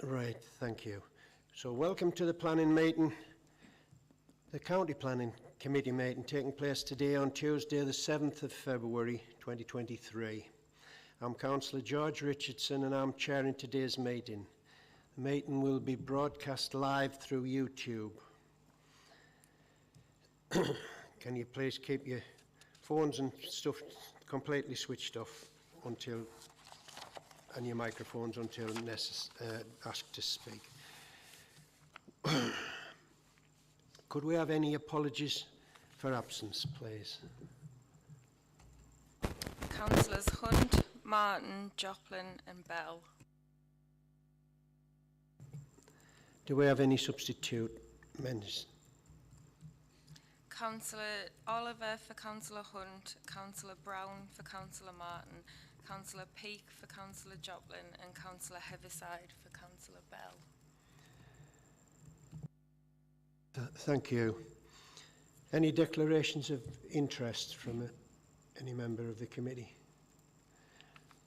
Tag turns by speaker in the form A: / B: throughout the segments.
A: Right, thank you. So welcome to the planning meeting, the County Planning Committee meeting taking place today on Tuesday the 7th of February 2023. I'm Councillor George Richardson and I'm chairing today's meeting. The meeting will be broadcast live through YouTube. Can you please keep your phones and stuff completely switched off until, and your microphones until asked to speak. Could we have any apologies for absence, please?
B: Councillors Hunt, Martin, Joplin and Bell.
A: Do we have any substitute members?
B: Councillor Oliver for Councillor Hunt, Councillor Brown for Councillor Martin, Councillor Peake for Councillor Joplin and Councillor Heaviside for Councillor Bell.
A: Thank you. Any declarations of interest from any member of the committee?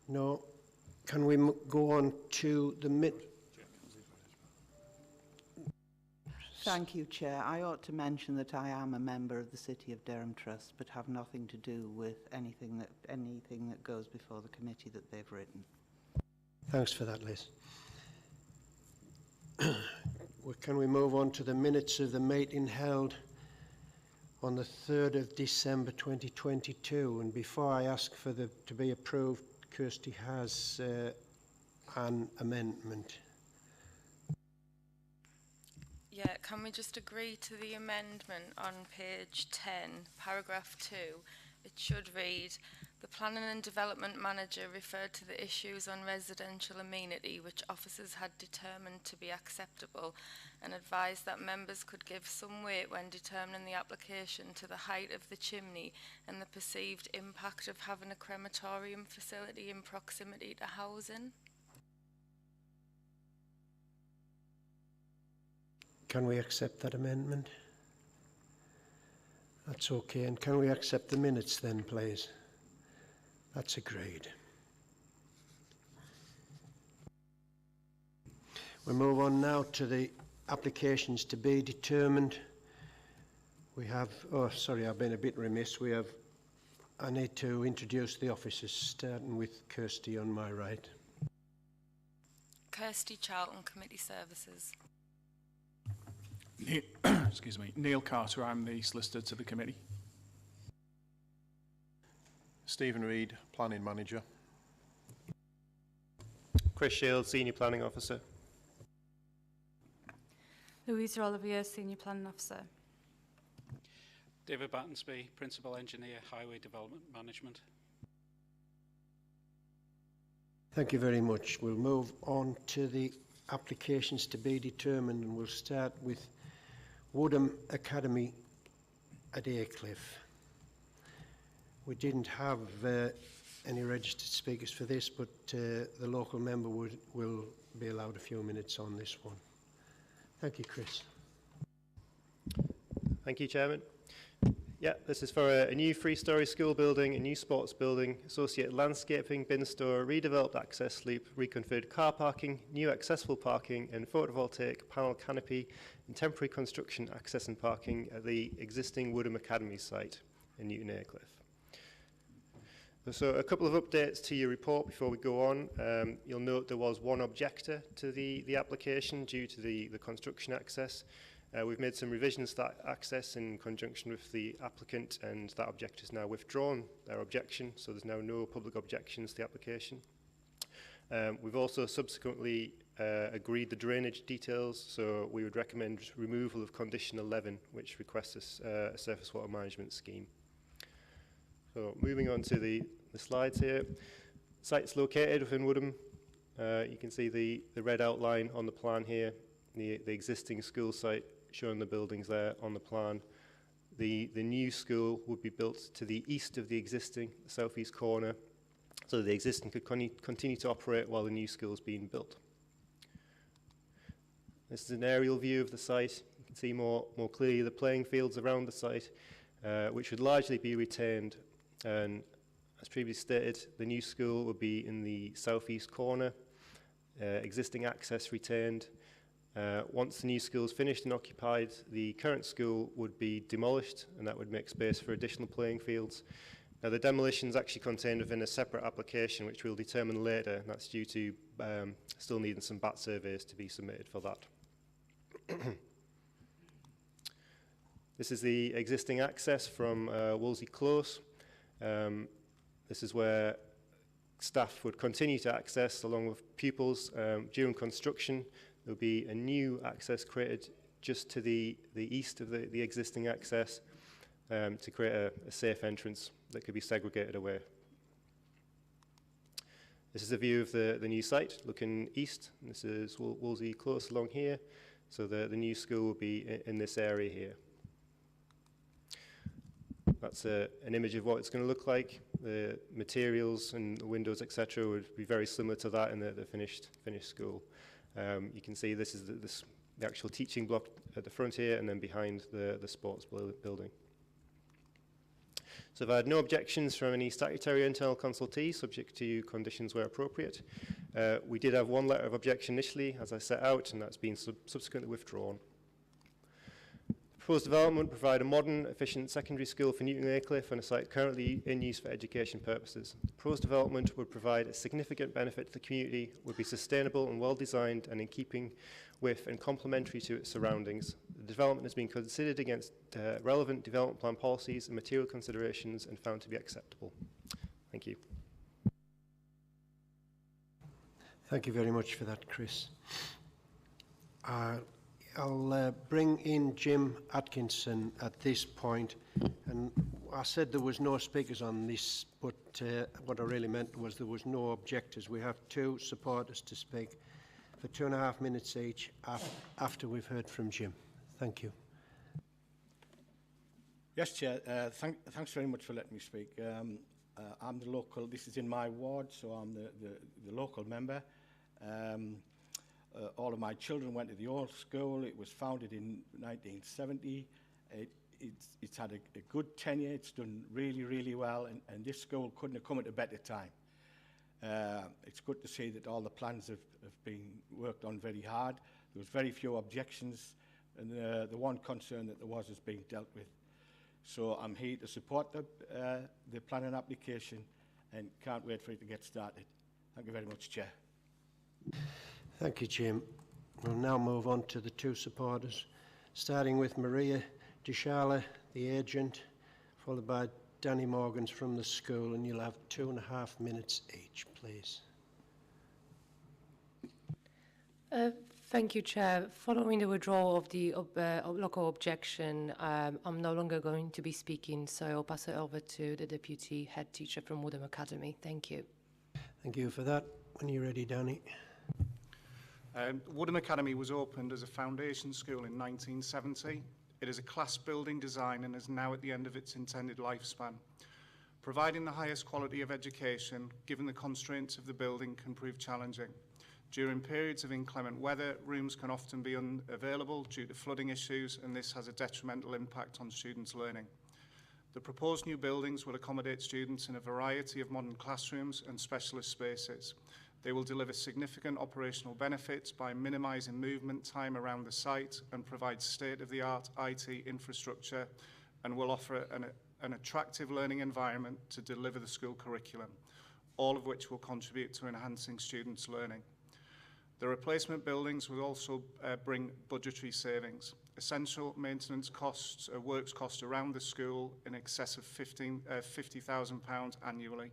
A: No. Can we go on to the
C: Thank you, Chair. I ought to mention that I am a member of the City of Durham Trust, but have nothing to do with anything that goes before the committee that they've written.
A: Thanks for that, Liz. Can we move on to the minutes of the meeting held on the 3rd of December 2022? And before I ask for them to be approved, Kirsty has an amendment.
B: Yeah, can we just agree to the amendment on page 10, paragraph 2? It should read, the Planning and Development Manager referred to the issues on residential amenity which officers had determined to be acceptable and advised that members could give some weight when determining the application to the height of the chimney and the perceived impact of having a crematorium facility in proximity to housing.
A: Can we accept that amendment? That's okay. And can we accept the minutes then, please? That's agreed. We move on now to the applications to be determined. We have, I've been a bit remiss. I need to introduce the officers, starting with Kirsty on my right.
B: Kirsty Charlton, Committee Services.
D: Excuse me, Neil Carter, I'm the solicitor to the committee.
E: Stephen Reid, Planning Manager.
F: Chris Shields, Senior Planning Officer.
G: Louisa Olivier, Senior Planning Officer.
H: David Battensby, Principal Engineer, Highway Development Management.
A: Thank you very much. We'll move on to the applications to be determined and we'll start with Woodham Academy at Aycliffe. We didn't have any registered speakers for this, but the local member will be allowed a few minutes on this one. Thank you, Chris.
F: Thank you, Chairman. Yeah, this is for a new three-storey school building, a new sports building, associated landscaping, bin store, redeveloped access loop, reconfigured car parking, new accessible parking and photovoltaic panel canopy and temporary construction access and parking at the existing Woodham Academy site in Newton Aycliffe. So a couple of updates to your report before we go on. You'll note there was one objector to the application due to the construction access. We've made some revisions to that access in conjunction with the applicant, and that objector has now withdrawn their objection, so there's now no public objections to the application. We've also subsequently agreed the drainage details, so we would recommend removal of condition 11, which requests a surface water management scheme. So moving on to the slides here. Site's located within Woodham. You can see the red outline on the plan here, the existing school site showing the buildings there on the plan. The new school would be built to the east of the existing, southeast corner, so the existing could continue to operate while the new school is being built. This is an aerial view of the site. You can see more clearly the playing fields around the site, which would largely be retained. And as previously stated, the new school would be in the southeast corner. existing access retained. Once the new school is finished and occupied, the current school would be demolished, and that would make space for additional playing fields. Now, the demolition is actually contained within a separate application, which we'll determine later, and that's due to still needing some BAT surveys to be submitted for that. This is the existing access from Wolsey Close. This is where staff would continue to access along with pupils. During construction, there will be a new access created just to the east of the existing access to create a safe entrance that could be segregated away. This is a view of the new site looking east. This is Wolsey Close along here. So the new school will be in this area here. That's an image of what it's going to look like. The materials and the windows, etc., would be very similar to that in the finished school. You can see this is the actual teaching block at the front here, and then behind the sports building. So I've had no objections from any statutory internal consultees, subject to conditions where appropriate. We did have one letter of objection initially, as I set out, and that's been subsequently withdrawn. The proposed development would provide a modern, efficient secondary school for Newton Aycliffe on a site currently in use for education purposes. The proposed development would provide a significant benefit to the community, would be sustainable and well designed and in keeping with and complementary to its surroundings. The development has been considered against relevant development plan policies and material considerations and found to be acceptable. Thank you.
A: Thank you very much for that, Chris. I'll bring in Jim Atkinson at this point, and I said there was no speakers on this, but what I really meant was there was no objectors. We have two supporters to speak for 2.5 minutes each after we've heard from Jim. Thank you.
I: Yes, Chair. Thanks very much for letting me speak. I'm the local, this is in my ward, so I'm the local member. All of my children went to the old school. It was founded in 1970. It's had a good tenure. It's done really, really well, and this school couldn't have come at a better time. It's good to see that all the plans have been worked on very hard. There was very few objections, and the one concern that there was is being dealt with. So I'm here to support the planning application and can't wait for it to get started. Thank you very much, Chair.
A: Thank you, Jim. We'll now move on to the two supporters, starting with Maria Deshala, the agent, followed by Danny Morgans from the school, and you'll have 2.5 minutes each, please.
J: Thank you, Chair. Following the withdrawal of the local objection, I'm no longer going to be speaking, so I'll pass it over to the Deputy Head Teacher from Woodham Academy. Thank you.
A: Thank you for that. When you're ready, Danny.
D: Woodham Academy was opened as a foundation school in 1970. It is a class building design and is now at the end of its intended lifespan. Providing the highest quality of education, given the constraints of the building, can prove challenging. During periods of inclement weather, rooms can often be unavailable due to flooding issues, and this has a detrimental impact on students' learning. The proposed new buildings will accommodate students in a variety of modern classrooms and specialist spaces. They will deliver significant operational benefits by minimising movement time around the site and provide state-of-the-art IT infrastructure, and will offer an attractive learning environment to deliver the school curriculum, all of which will contribute to enhancing students' learning. The replacement buildings will also bring budgetary savings. Essential maintenance costs, works cost around the school in excess of £50,000 annually.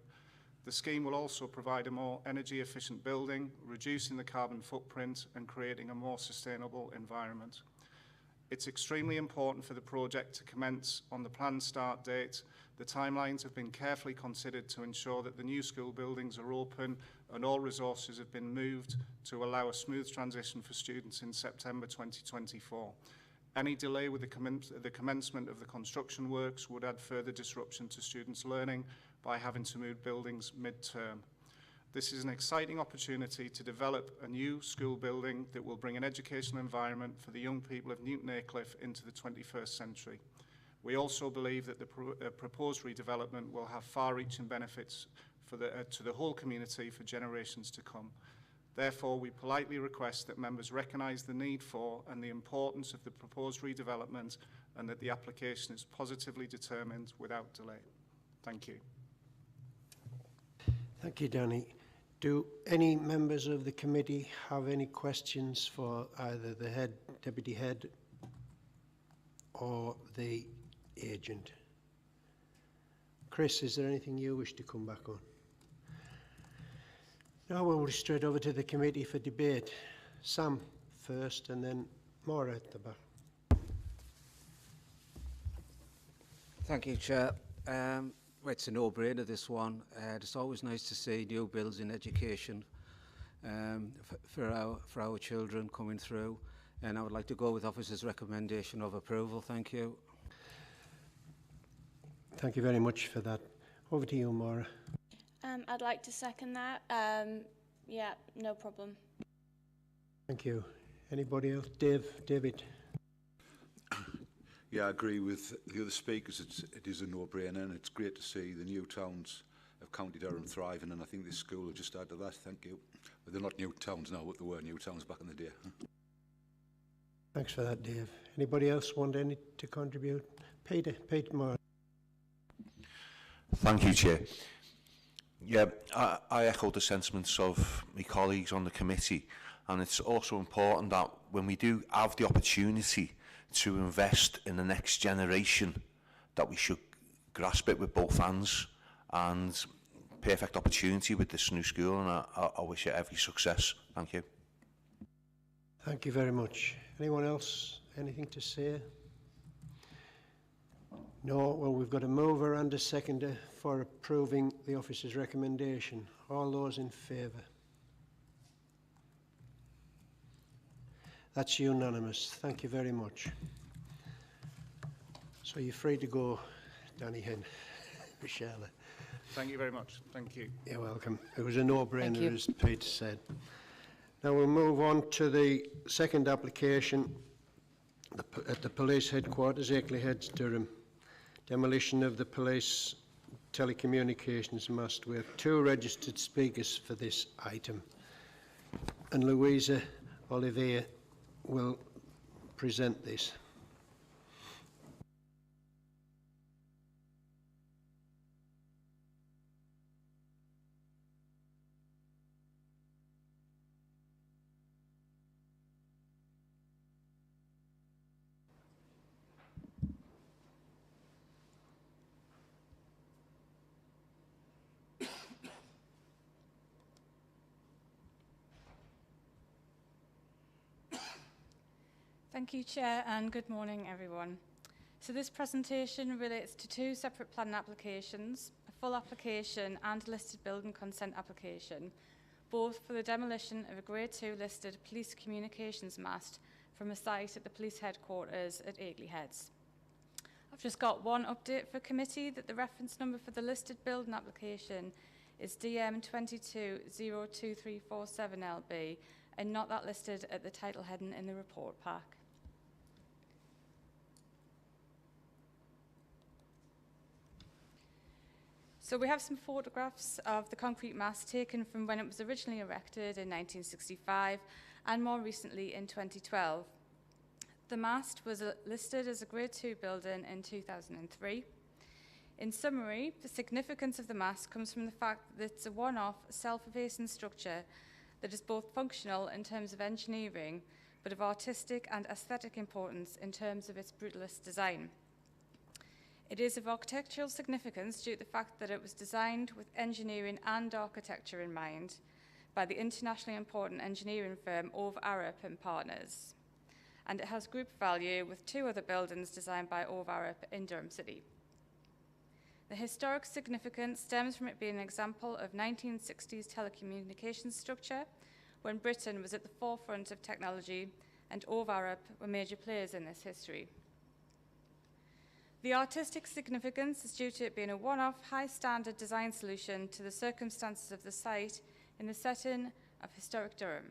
D: The scheme will also provide a more energy efficient building, reducing the carbon footprint and creating a more sustainable environment. It's extremely important for the project to commence on the planned start date. The timelines have been carefully considered to ensure that the new school buildings are open and all resources have been moved to allow a smooth transition for students in September 2024. Any delay with the commencement of the construction works would add further disruption to students' learning by having to move buildings mid-term. This is an exciting opportunity to develop a new school building that will bring an educational environment for the young people of Newton Aycliffe into the 21st century. We also believe that the proposed redevelopment will have far-reaching benefits to the whole community for generations to come. Therefore, we politely request that members recognise the need for and the importance of the proposed redevelopment and that the application is positively determined without delay. Thank you.
A: Thank you, Danny. Do any members of the committee have any questions for either the head, deputy head, or the agent? Chris, is there anything you wish to come back on? Now we'll straight over to the committee for debate. Sam first, and then Maura at the back.
K: Thank you, Chair. Well, it's a no-brainer, this one. It's always nice to see new builds in education for our children coming through, and I would like to go with Officer's recommendation of approval. Thank you.
A: Thank you very much for that. Over to you, Maura.
L: I'd like to second that. Yeah, no problem.
A: Thank you. Anybody else? David?
M: Yeah, I agree with the other speakers. It is a no-brainer, and it's great to see the new towns of County Durham thriving, and I think this school will just add to that. Thank you. But they're not new towns now, but they were new towns back in the day.
A: Thanks for that, Dave. Anybody else want to contribute? Peter Moore.
N: Thank you, Chair. Yeah, I echo the sentiments of my colleagues on the committee, and it's also important that when we do have the opportunity to invest in the next generation, that we should grasp it with both hands, and perfect opportunity with this new school, and I wish it every success. Thank you.
A: Thank you very much. Anyone else? Anything to say? No? Well, we've got a mover and a seconder for approving the officer's recommendation. All those in favour? That's unanimous. Thank you very much. So you're free to go, Danny Hen. Michelle.
D: Thank you very much. Thank you.
A: You're welcome. It was a no-brainer, as Peter said. Now we'll move on to the second application at the police headquarters, Akeley Heads, Durham. Demolition of the police telecommunications mast. We have two registered speakers for this item, and Louisa Olivier will present this.
O: Thank you, Chair, and good morning, everyone. So this presentation relates to two separate planning applications, a full application and a listed building consent application, both for the demolition of a Grade 2 listed police communications mast from a site at the police headquarters at Akeley Heads. I've just got one update for committee, that the reference number for the listed building application is DM22-02347LB and not that listed at the title heading in the report pack. So we have some photographs of the concrete mast taken from when it was originally erected in 1965 and more recently in 2012. The mast was listed as a Grade 2 building in 2003. In summary, the significance of the mast comes from the fact that it's a one-off, self-effacing structure that is both functional in terms of engineering, but of artistic and aesthetic importance in terms of its brutalist design. It is of architectural significance due to the fact that it was designed with engineering and architecture in mind by the internationally important engineering firm Ove Arup and Partners. And it has group value with two other buildings designed by Ove Arup in Durham City. The historic significance stems from it being an example of 1960s telecommunications structure when Britain was at the forefront of technology and Ove Arup were major players in this history. The artistic significance is due to it being a one-off, high-standard design solution to the circumstances of the site in the setting of historic Durham.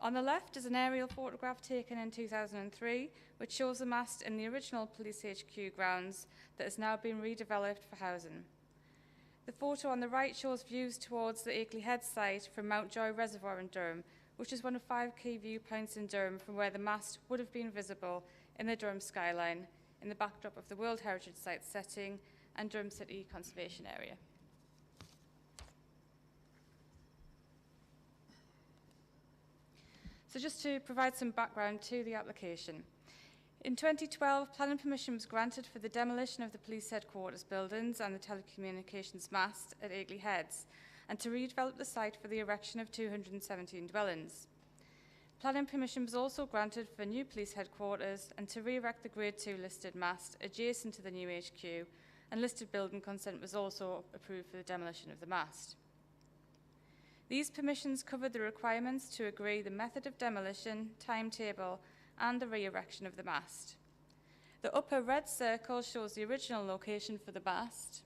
O: On the left is an aerial photograph taken in 2003, which shows the mast in the original Police HQ grounds that has now been redeveloped for housing. The photo on the right shows views towards the Akeley Head site from Mountjoy Reservoir in Durham, which is one of 5 key viewpoints in Durham from where the mast would have been visible in the Durham skyline in the backdrop of the World Heritage Site setting and Durham City Conservation Area. So just to provide some background to the application. In 2012, planning permission was granted for the demolition of the police headquarters buildings and the telecommunications mast at Akeley Heads, and to redevelop the site for the erection of 217 dwellings. Planning permission was also granted for new police headquarters and to re-erect the Grade 2 listed mast adjacent to the new HQ, and listed building consent was also approved for the demolition of the mast. These permissions covered the requirements to agree the method of demolition, timetable, and the re-erection of the mast. The upper red circle shows the original location for the mast,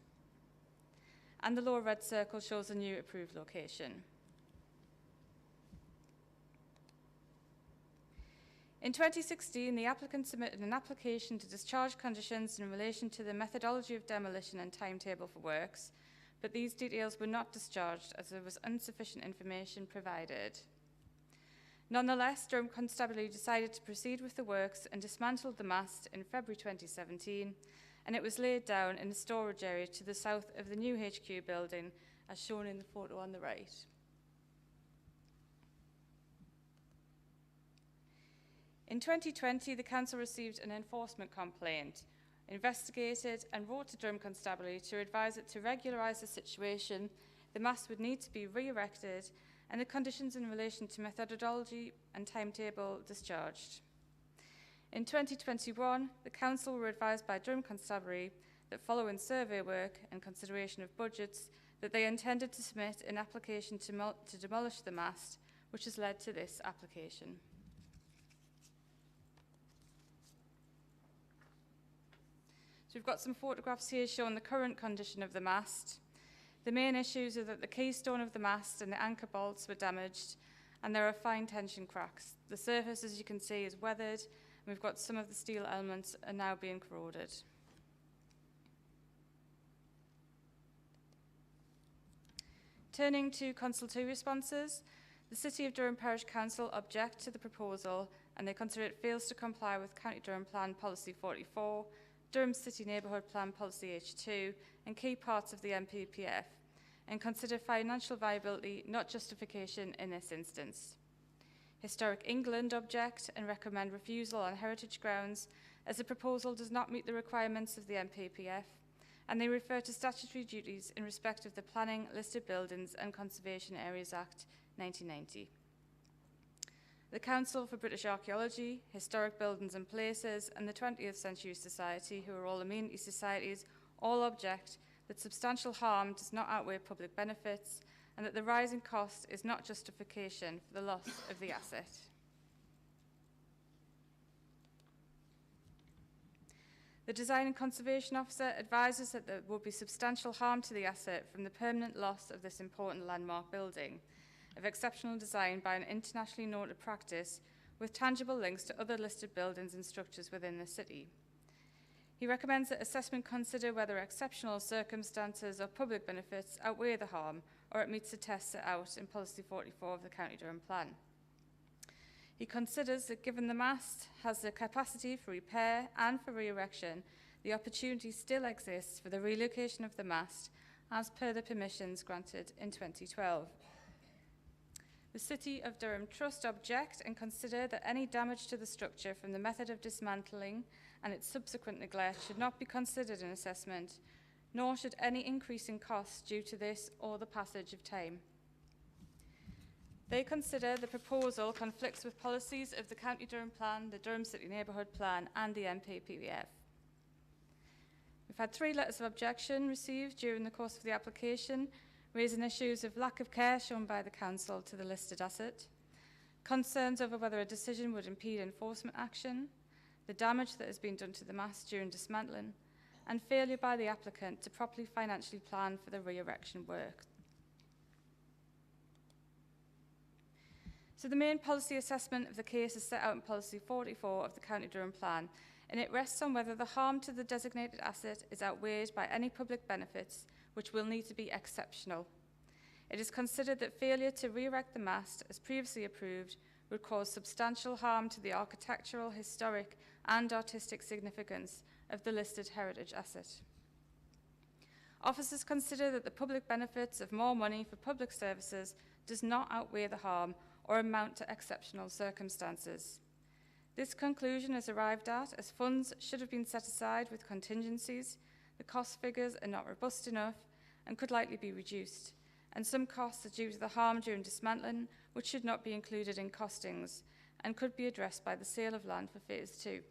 O: and the lower red circle shows the new approved location. In 2016, the applicant submitted an application to discharge conditions in relation to the methodology of demolition and timetable for works, but these details were not discharged as there was insufficient information provided. Nonetheless, Durham Constabulary decided to proceed with the works and dismantled the mast in February 2017, and it was laid down in a storage area to the south of the new HQ building, as shown in the photo on the right. In 2020, the Council received an enforcement complaint, investigated and wrote to Durham Constabulary to advise it to regularise the situation. The mast would need to be re-erected and the conditions in relation to methodology and timetable discharged. In 2021, the Council were advised by Durham Constabulary that following survey work and consideration of budgets, that they intended to submit an application to demolish the mast, which has led to this application. So we've got some photographs here showing the current condition of the mast. The main issues are that the keystone of the mast and the anchor bolts were damaged, and there are fine tension cracks. The surface, as you can see, is weathered, and we've got some of the steel elements are now being corroded. Turning to consultative responses, the City of Durham Parish Council object to the proposal, and they consider it fails to comply with County Durham Plan Policy 44, Durham City Neighbourhood Plan Policy H2 and key parts of the MPPF, and consider financial viability not justification in this instance. Historic England object and recommend refusal on heritage grounds as the proposal does not meet the requirements of the MPPF, and they refer to statutory duties in respect of the Planning, Listed Buildings and Conservation Areas Act 1990. The Council for British Archaeology, Historic Buildings and Places, and the 20th Century Society, who are all amenity societies, all object that substantial harm does not outweigh public benefits and that the rising cost is not justification for the loss of the asset. The Design and Conservation Officer advises that there will be substantial harm to the asset from the permanent loss of this important landmark building, of exceptional design by an internationally noted practice with tangible links to other listed buildings and structures within the city. He recommends that assessment consider whether exceptional circumstances or public benefits outweigh the harm or it meets the test set out in Policy 44 of the County Durham Plan. He considers that given the mast has the capacity for repair and for re-erection, the opportunity still exists for the relocation of the mast as per the permissions granted in 2012. The City of Durham Trust object and consider that any damage to the structure from the method of dismantling and its subsequent neglect should not be considered in assessment, nor should any increase in costs due to this or the passage of time. They consider the proposal conflicts with policies of the County Durham Plan, the Durham City Neighbourhood Plan and the MPPF. We've had 3 letters of objection received during the course of the application, raising issues of lack of care shown by the Council to the listed asset, concerns over whether a decision would impede enforcement action, the damage that has been done to the mast during dismantling, and failure by the applicant to properly financially plan for the re-erection work. So the main policy assessment of the case is set out in Policy 44 of the County Durham Plan, and it rests on whether the harm to the designated asset is outweighed by any public benefits which will need to be exceptional. It is considered that failure to re-erect the mast, as previously approved, would cause substantial harm to the architectural, historic and artistic significance of the listed heritage asset. Officers consider that the public benefits of more money for public services does not outweigh the harm or amount to exceptional circumstances. This conclusion is arrived at as funds should have been set aside with contingencies, the cost figures are not robust enough and could likely be reduced, and some costs are due to the harm during dismantling, which should not be included in costings and could be addressed by the sale of land for Phase 2.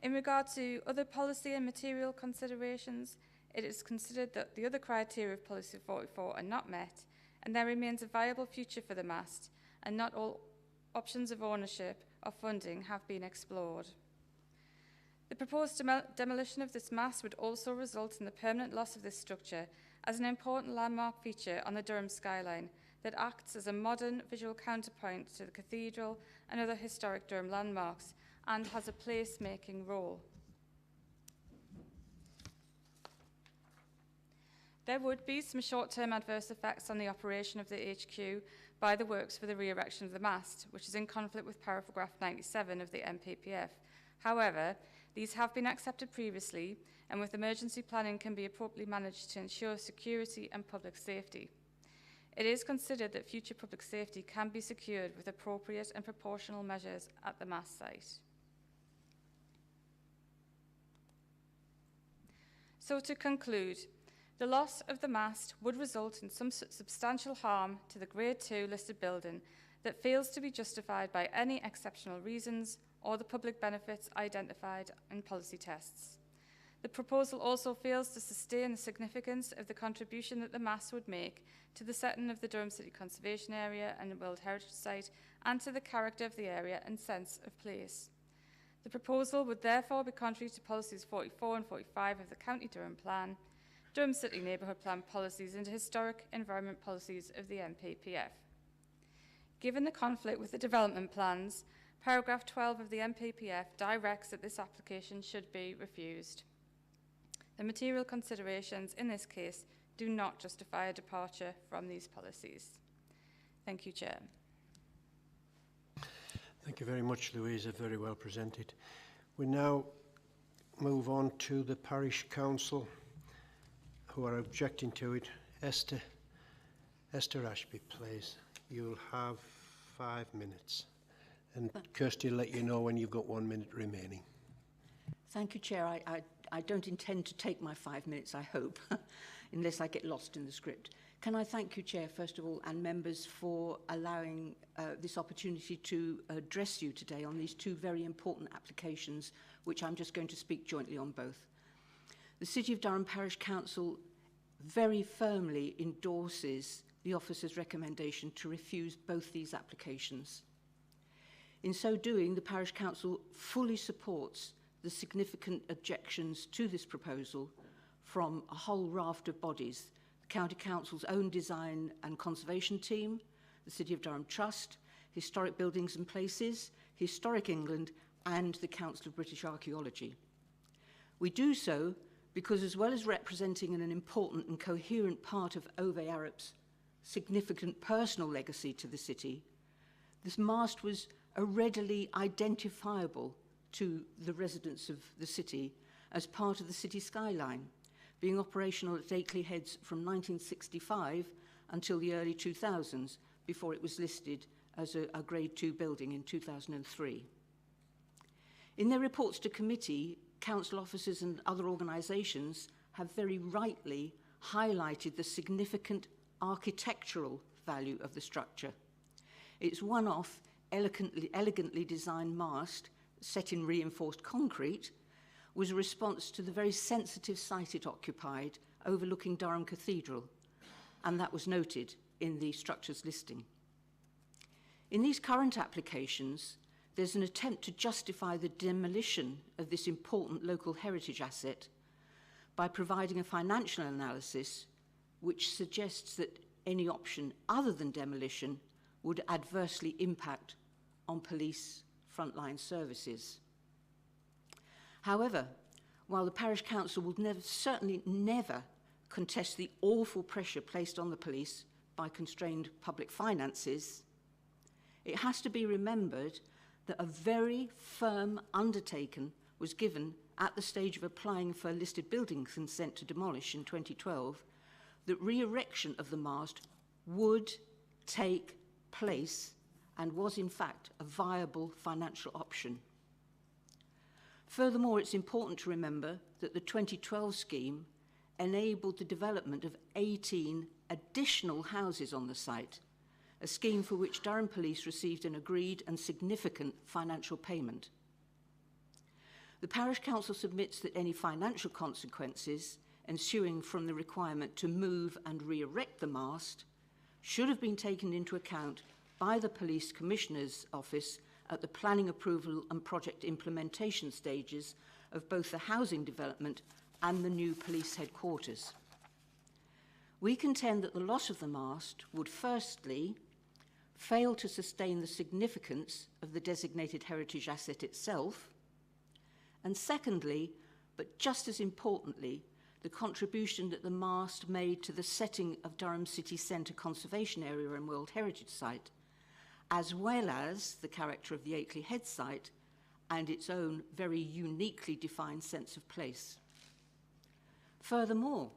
O: In regard to other policy and material considerations, it is considered that the other criteria of Policy 44 are not met, and there remains a viable future for the mast, and not all options of ownership or funding have been explored. The proposed demolition of this mast would also result in the permanent loss of this structure as an important landmark feature on the Durham skyline that acts as a modern visual counterpoint to the cathedral and other historic Durham landmarks and has a place-making role. There would be some short-term adverse effects on the operation of the HQ by the works for the re-erection of the mast, which is in conflict with paragraph 97 of the MPPF. However, these have been accepted previously, and with emergency planning can be appropriately managed to ensure security and public safety. It is considered that future public safety can be secured with appropriate and proportional measures at the mast site. So to conclude, the loss of the mast would result in some substantial harm to the Grade 2 listed building that fails to be justified by any exceptional reasons or the public benefits identified in policy tests. The proposal also fails to sustain the significance of the contribution that the mast would make to the setting of the Durham City Conservation Area and the World Heritage Site and to the character of the area and sense of place. The proposal would therefore be contrary to policies 44 and 45 of the County Durham Plan, Durham City Neighbourhood Plan policies and historic environment policies of the MPPF. Given the conflict with the development plans, paragraph 12 of the MPPF directs that this application should be refused. The material considerations in this case do not justify a departure from these policies. Thank you, Chair.
A: Thank you very much, Louisa. Very well presented. We now move on to the Parish Council, who are objecting to it. Esther Ashby, please. You'll have 5 minutes. And Kirsty will let you know when you've got 1 minute remaining.
P: Thank you, Chair. I don't intend to take my 5 minutes, I hope, unless I get lost in the script. Can I thank you, Chair, first of all, and members for allowing this opportunity to address you today on these two very important applications, which I'm just going to speak jointly on both. The City of Durham Parish Council very firmly endorses the officer's recommendation to refuse both these applications. In so doing, the Parish Council fully supports the significant objections to this proposal from a whole raft of bodies: the County Council's own design and conservation team, the City of Durham Trust, Historic Buildings and Places, Historic England, and the Council of British Archaeology. We do so because, as well as representing an important and coherent part of Ove Arup's significant personal legacy to the city, this mast was a readily identifiable to the residents of the city as part of the city skyline, being operational at Akeley Heads from 1965 until the early 2000s, before it was listed as a Grade 2 building in 2003. In their reports to committee, council officers and other organisations have very rightly highlighted the significant architectural value of the structure. Its one-off, elegantly designed mast, set in reinforced concrete, was a response to the very sensitive site it occupied overlooking Durham Cathedral, and that was noted in the structure's listing. In these current applications, there's an attempt to justify the demolition of this important local heritage asset by providing a financial analysis which suggests that any option other than demolition would adversely impact on police frontline services. However, while the parish council will certainly never contest the awful pressure placed on the police by constrained public finances, it has to be remembered that a very firm undertaking was given at the stage of applying for listed building consent to demolish in 2012 that re-erection of the mast would take place and was in fact a viable financial option. Furthermore, it's important to remember that the 2012 scheme enabled the development of 18 additional houses on the site, a scheme for which Durham Police received an agreed and significant financial payment. The Parish Council submits that any financial consequences ensuing from the requirement to move and re-erect the mast should have been taken into account by the Police Commissioner's Office at the planning approval and project implementation stages of both the housing development and the new police headquarters. We contend that the loss of the mast would firstly fail to sustain the significance of the designated heritage asset itself, and secondly, but just as importantly, the contribution that the mast made to the setting of Durham City Centre Conservation Area and World Heritage Site, as well as the character of the Akeley Head site and its own very uniquely defined sense of place. Furthermore,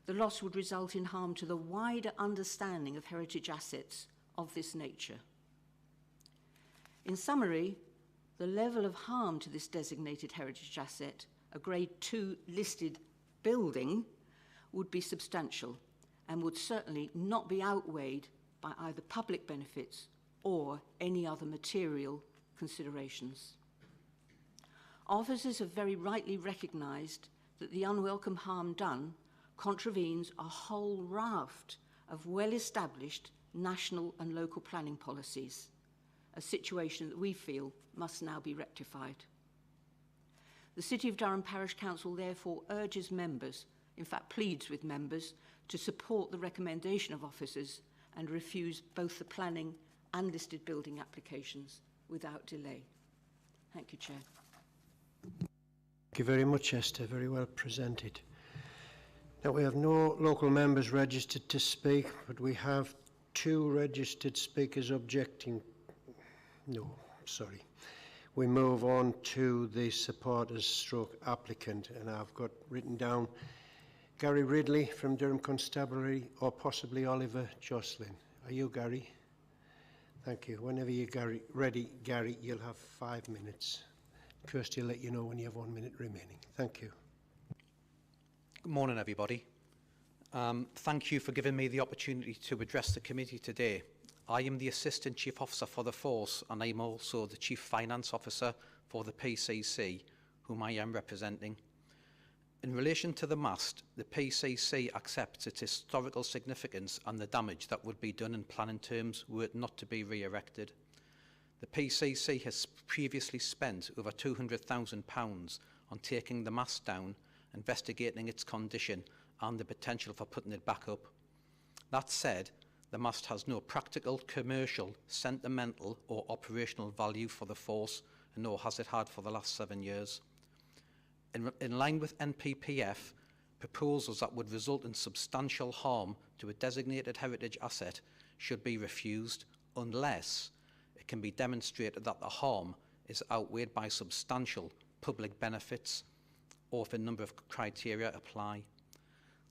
P: the loss would result in harm to the wider understanding of heritage assets of this nature. In summary, the level of harm to this designated heritage asset, a Grade 2 listed building, would be substantial and would certainly not be outweighed by either public benefits or any other material considerations. Officers have very rightly recognised that the unwelcome harm done contravenes a whole raft of well-established national and local planning policies, a situation that we feel must now be rectified. The City of Durham Parish Council therefore urges members, in fact pleads with members, to support the recommendation of officers and refuse both the planning and listed building applications without delay. Thank you, Chair.
A: Thank you very much, Esther. Very well presented. Now, we have no local members registered to speak, but we have 2 registered speakers objecting. No, sorry. We move on to the supporters stroke applicant, and I've got written down Gary Ridley from Durham Constabulary or possibly Oliver Jocelyn. Are you Gary? Thank you. Whenever you're ready, Gary, you'll have 5 minutes. Kirsty will let you know when you have 1 minute remaining. Thank you.
Q: Good morning, everybody. Thank you for giving me the opportunity to address the committee today. I am the Assistant Chief Officer for the Force, and I am also the Chief Finance Officer for the PCC, whom I am representing. In relation to the mast, the PCC accepts its historical significance and the damage that would be done in planning terms were it not to be re-erected. The PCC has previously spent over £200,000 on taking the mast down, investigating its condition and the potential for putting it back up. That said, the mast has no practical, commercial, sentimental or operational value for the Force, nor has it had for the last 7 years. In line with NPPF, proposals that would result in substantial harm to a designated heritage asset should be refused unless it can be demonstrated that the harm is outweighed by substantial public benefits or if a number of criteria apply.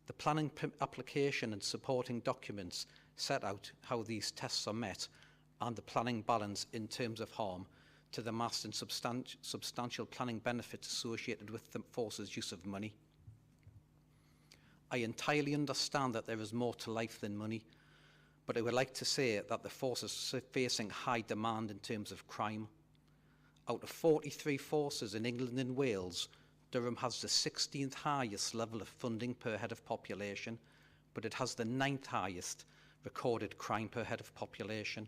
Q: The planning application and supporting documents set out how these tests are met and the planning balance in terms of harm to the mast and substantial planning benefits associated with the Force's use of money. I entirely understand that there is more to life than money, but I would like to say that the Force is facing high demand in terms of crime. Out of 43 forces in England and Wales, Durham has the 16th highest level of funding per head of population, but it has the 9th highest recorded crime per head of population.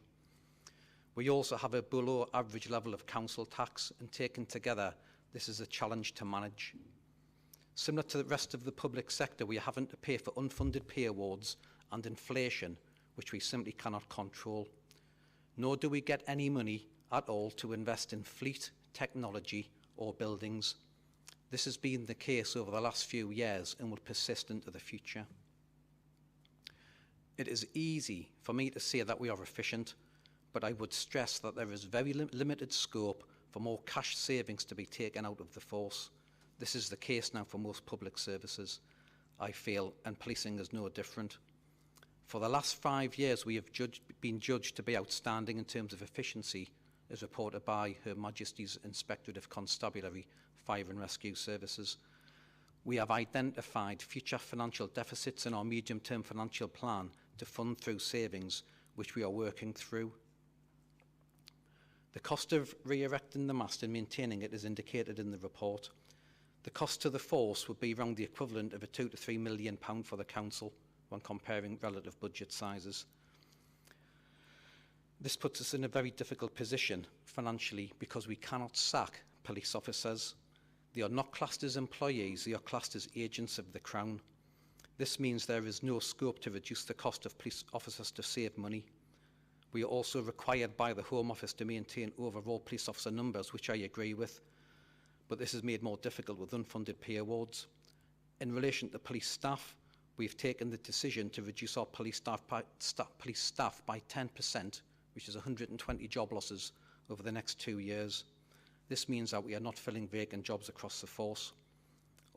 Q: We also have a below average level of council tax, and taken together, this is a challenge to manage. Similar to the rest of the public sector, we are having to pay for unfunded pay awards and inflation, which we simply cannot control. Nor do we get any money at all to invest in fleet, technology or buildings. This has been the case over the last few years and will persist into the future. It is easy for me to say that we are efficient, but I would stress that there is very limited scope for more cash savings to be taken out of the force. This is the case now for most public services, I feel, and policing is no different. For the last 5 years, we have been judged to be outstanding in terms of efficiency, as reported by Her Majesty's Inspectorate of Constabulary, Fire and Rescue Services. We have identified future financial deficits in our medium-term financial plan to fund through savings, which we are working through. The cost of re-erecting the mast and maintaining it is indicated in the report. The cost to the force would be around the equivalent of a £2 to £3 million for the council when comparing relative budget sizes. This puts us in a very difficult position financially because we cannot sack police officers. They are not classed as employees, they are classed as agents of the Crown. This means there is no scope to reduce the cost of police officers to save money. We are also required by the Home Office to maintain overall police officer numbers, which I agree with, but this is made more difficult with unfunded pay awards. In relation to police staff, we've taken the decision to reduce our police staff by 10%, which is 120 job losses over the next 2 years. This means that we are not filling vacant jobs across the force.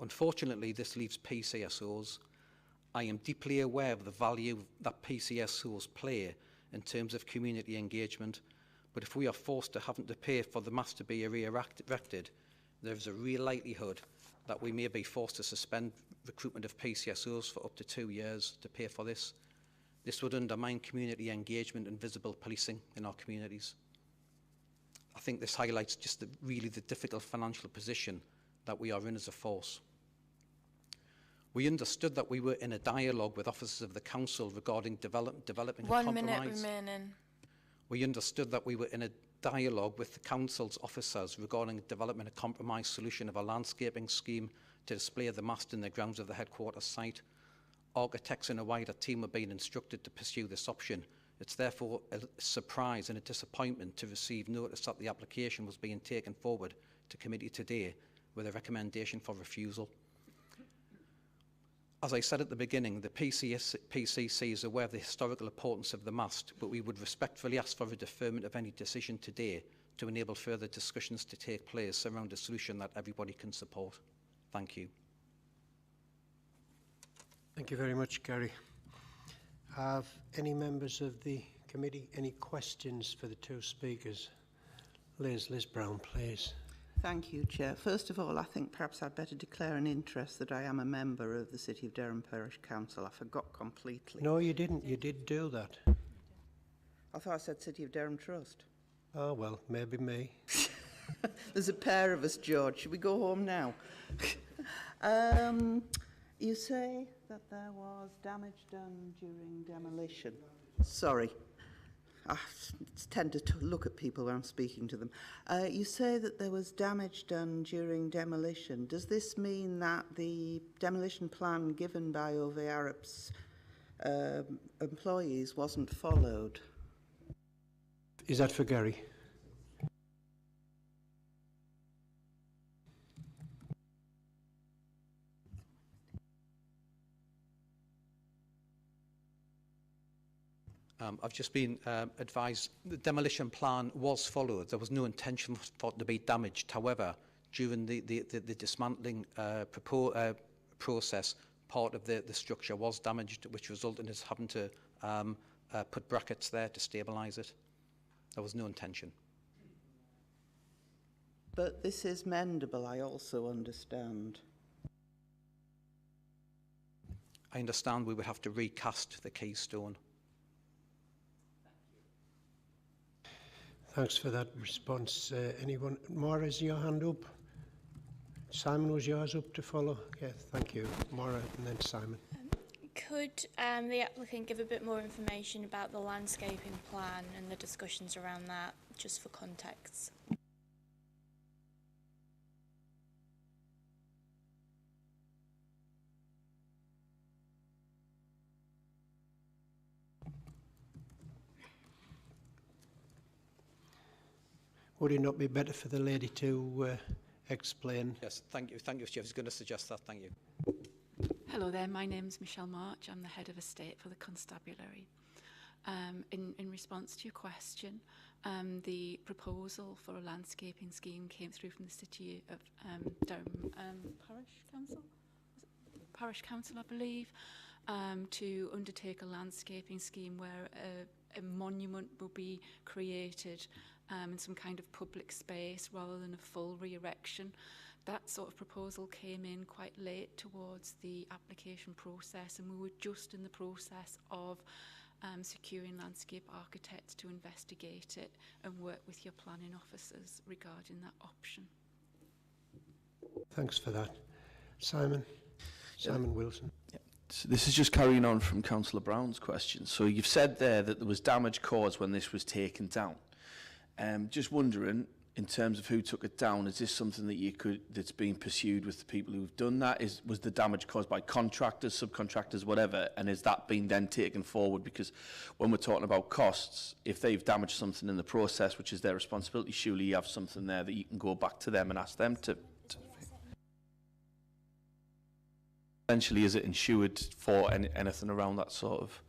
Q: Unfortunately, this leaves PCSOs. I am deeply aware of the value that PCSOs play in terms of community engagement, but if we are forced to having to pay for the mast to be re-erected, there is a real likelihood that we may be forced to suspend recruitment of PCSOs for up to 2 years to pay for this. This would undermine community engagement and visible policing in our communities. I think this highlights just really the difficult financial position that we are in as a force. We understood that we were in a dialogue with officers of the council regarding development of compromise.
B: 1 minute remaining.
Q: We understood that we were in a dialogue with the council's officers regarding development of compromise solution of a landscaping scheme to display the mast in the grounds of the headquarters site. Architects and a wider team have been instructed to pursue this option. It's therefore a surprise and a disappointment to receive notice that the application was being taken forward to committee today with a recommendation for refusal. As I said at the beginning, the PCC is aware of the historical importance of the mast, but we would respectfully ask for a deferment of any decision today to enable further discussions to take place around a solution that everybody can support. Thank you.
A: Thank you very much, Gary. Have any members of the committee any questions for the two speakers? Liz Brown, please.
C: Thank you, Chair. First of all, I think perhaps I'd better declare an interest that I am a member of the City of Durham Parish Council. I forgot completely.
A: No, you didn't. You did do that.
C: I thought I said City of Durham Trust.
A: Oh, well, maybe me.
C: There's a pair of us, George. Should we go home now? You say that there was damage done during demolition. Sorry. I tend to look at people when I'm speaking to them. You say that there was damage done during demolition. Does this mean that the demolition plan given by OV Arab's employees wasn't followed?
A: Is that for Gary?
Q: I've just been advised the demolition plan was followed. There was no intention for it to be damaged. However, during the dismantling process, part of the structure was damaged, which resulted in us having to put brackets there to stabilise it. There was no intention.
C: But this is mendable, I also understand.
Q: I understand we would have to recast the keystone.
A: Thanks for that response. Anyone? Maura, is your hand up? Simon, was yours up to follow? Yeah, thank you. Maura and then Simon.
L: Could the applicant give a bit more information about the landscaping plan and the discussions around that, just for context?
A: Would it not be better for the lady to explain?
Q: Yes, thank you, Chair. I was going to suggest that. Thank you.
R: Hello there, my name's Michelle March. I'm the Head of Estate for the Constabulary. In response to your question, the proposal for a landscaping scheme came through from the City of Durham Parish Council, I believe, to undertake a landscaping scheme where a monument will be created in some kind of public space rather than a full re-erection. That sort of proposal came in quite late towards the application process, and we were just in the process of securing landscape architects to investigate it and work with your planning officers regarding that option.
A: Thanks for that. Simon Wilson.
S: So this is just carrying on from Councillor Brown's question. So you've said there that there was damage caused when this was taken down. Just wondering, in terms of who took it down, is this something that that's being pursued with the people who've done that? Was the damage caused by contractors, subcontractors, whatever, and is that being then taken forward? Because when we're talking about costs, if they've damaged something in the process, which is their responsibility, surely you have something there that you can go back to them and ask them to essentially, is it insured for anything around that sort of?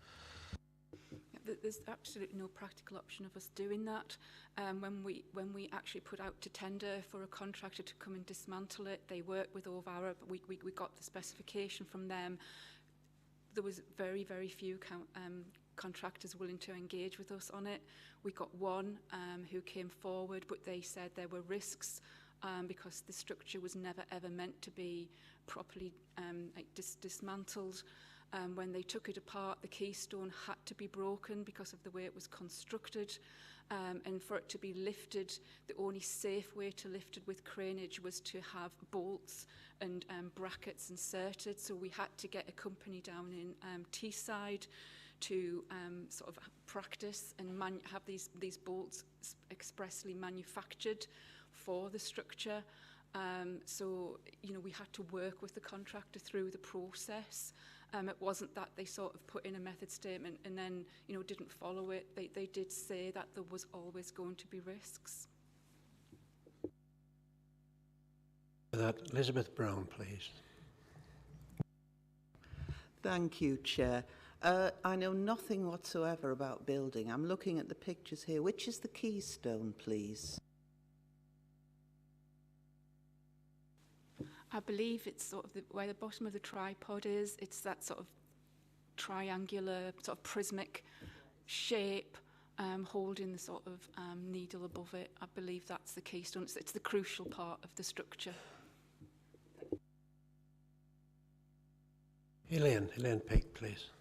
R: There's absolutely no practical option of us doing that. When we actually put out to tender for a contractor to come and dismantle it, they worked with Ovara, but we got the specification from them. There was very, very few contractors willing to engage with us on it. We got one who came forward, but they said there were risks because the structure was never ever meant to be properly dismantled. When they took it apart, the keystone had to be broken because of the way it was constructed. And for it to be lifted, the only safe way to lift it with craneage was to have bolts and brackets inserted. So we had to get a company down in Teesside to sort of practice and have these bolts expressly manufactured for the structure. So, you know, we had to work with the contractor through the process. It wasn't that they sort of put in a method statement and then, you know, didn't follow it. They did say that there was always going to be risks.
A: Elizabeth Brown, please.
C: Thank you, Chair. I know nothing whatsoever about building. I'm looking at the pictures here. Which is the keystone, please?
R: I believe it's sort of where the bottom of the tripod is. It's that sort of triangular, sort of prismatic shape holding the sort of needle above it. I believe that's the keystone. It's the crucial part of the structure.
A: Elaine Peake, please.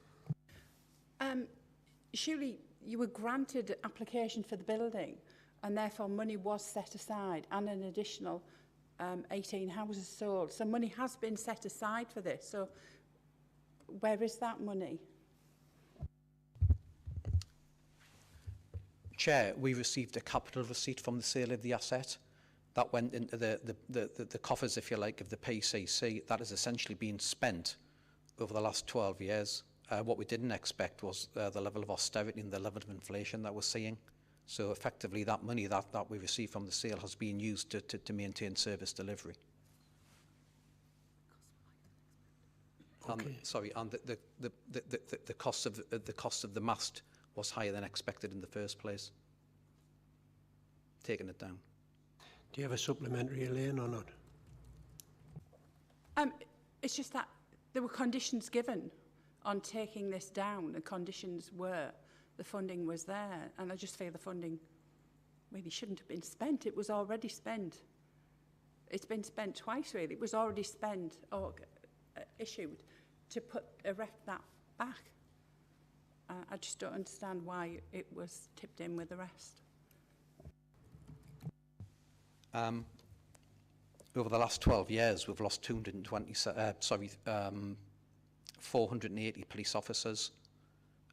T: Surely you were granted an application for the building and therefore money was set aside and an additional 18 houses sold. So money has been set aside for this. So where is that money?
Q: Chair, we received a capital receipt from the sale of the asset. That went into the coffers, if you like, of the PCC. That has essentially been spent over the last 12 years. What we didn't expect was the level of austerity and the level of inflation that we're seeing. So effectively, that money that we received from the sale has been used to maintain service delivery.
A: Okay.
Q: And the cost of the mast was higher than expected in the first place. Taking it down.
A: Do you have a supplementary, Elaine, or not?
T: It's just that there were conditions given on taking this down. The conditions were the funding was there, and I just feel the funding really shouldn't have been spent. It was already spent. It's been spent twice, really. It was already spent or issued to erect that back. I just don't understand why it was tipped in with the rest.
Q: Over the last 12 years, we've lost 480 police officers,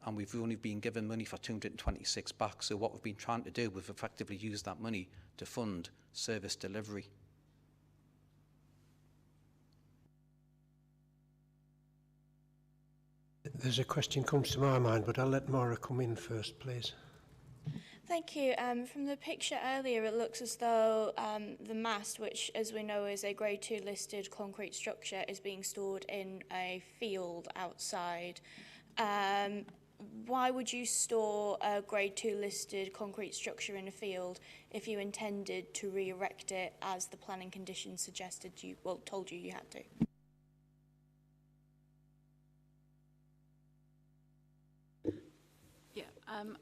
Q: and we've only been given money for 226 back. So what we've been trying to do, we've effectively used that money to fund service delivery.
A: There's a question comes to my mind, but I'll let Maura come in first, please.
L: Thank you. From the picture earlier, it looks as though the mast, which as we know is a Grade 2 listed concrete structure, is being stored in a field outside. Why would you store a Grade 2 listed concrete structure in a field if you intended to re-erect it as the planning conditions suggested you, well, told you had to?
R: Yeah,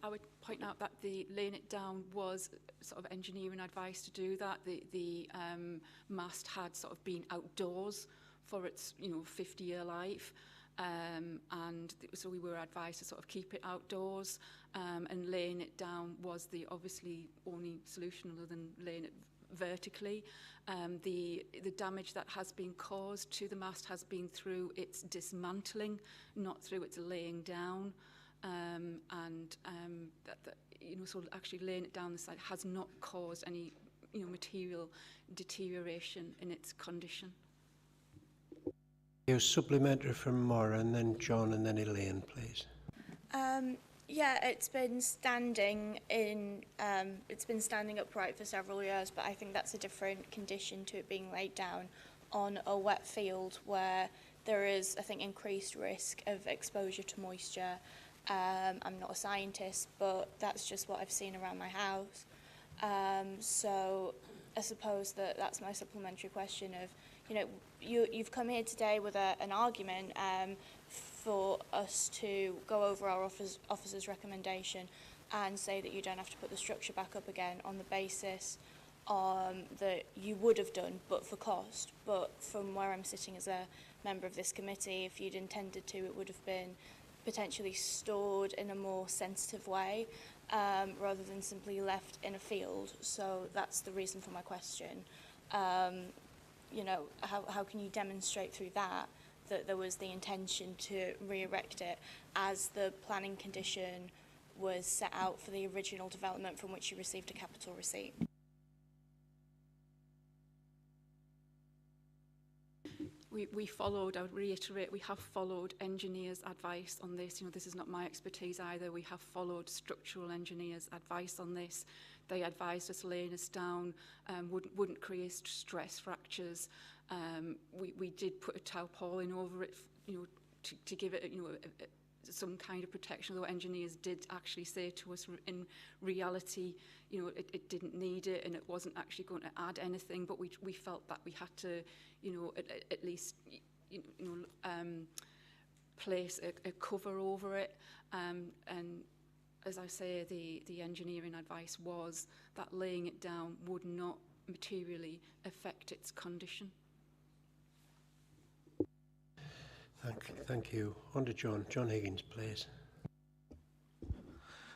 R: I would point out that the laying it down was sort of engineering advice to do that. The mast had sort of been outdoors for its 50-year life. So we were advised to sort of keep it outdoors, and laying it down was the obviously only solution other than laying it vertically. The damage that has been caused to the mast has been through its dismantling, not through its laying down. So actually laying it down the side has not caused any material deterioration in its condition.
A: You supplementary from Maura, and then John, and then Elaine, please.
L: Yeah, it's been standing upright for several years, but I think that's a different condition to it being laid down on a wet field where there is, I think, increased risk of exposure to moisture. I'm not a scientist, but that's just what I've seen around my house. So I suppose that's my supplementary question of, you've come here today with an argument for us to go over our officer's recommendation and say that you don't have to put the structure back up again on the basis that you would have done, but for cost. But from where I'm sitting as a member of this committee, if you'd intended to, it would have been potentially stored in a more sensitive way rather than simply left in a field. So that's the reason for my question. How can you demonstrate through that there was the intention to re-erect it as the planning condition was set out for the original development from which you received a capital receipt?
R: We followed, I would reiterate, we have followed engineers' advice on this. This is not my expertise either. We have followed structural engineers' advice on this. They advised us laying us down wouldn't create stress fractures. We did put a tarpaulin over it, to give it, some kind of protection. Although engineers did actually say to us, in reality, it didn't need it and it wasn't actually going to add anything. But we felt that we had to, at least, place a cover over it. And as I say, the engineering advice was that laying it down would not materially affect its condition.
A: Thank you. On to John. John Higgins, please.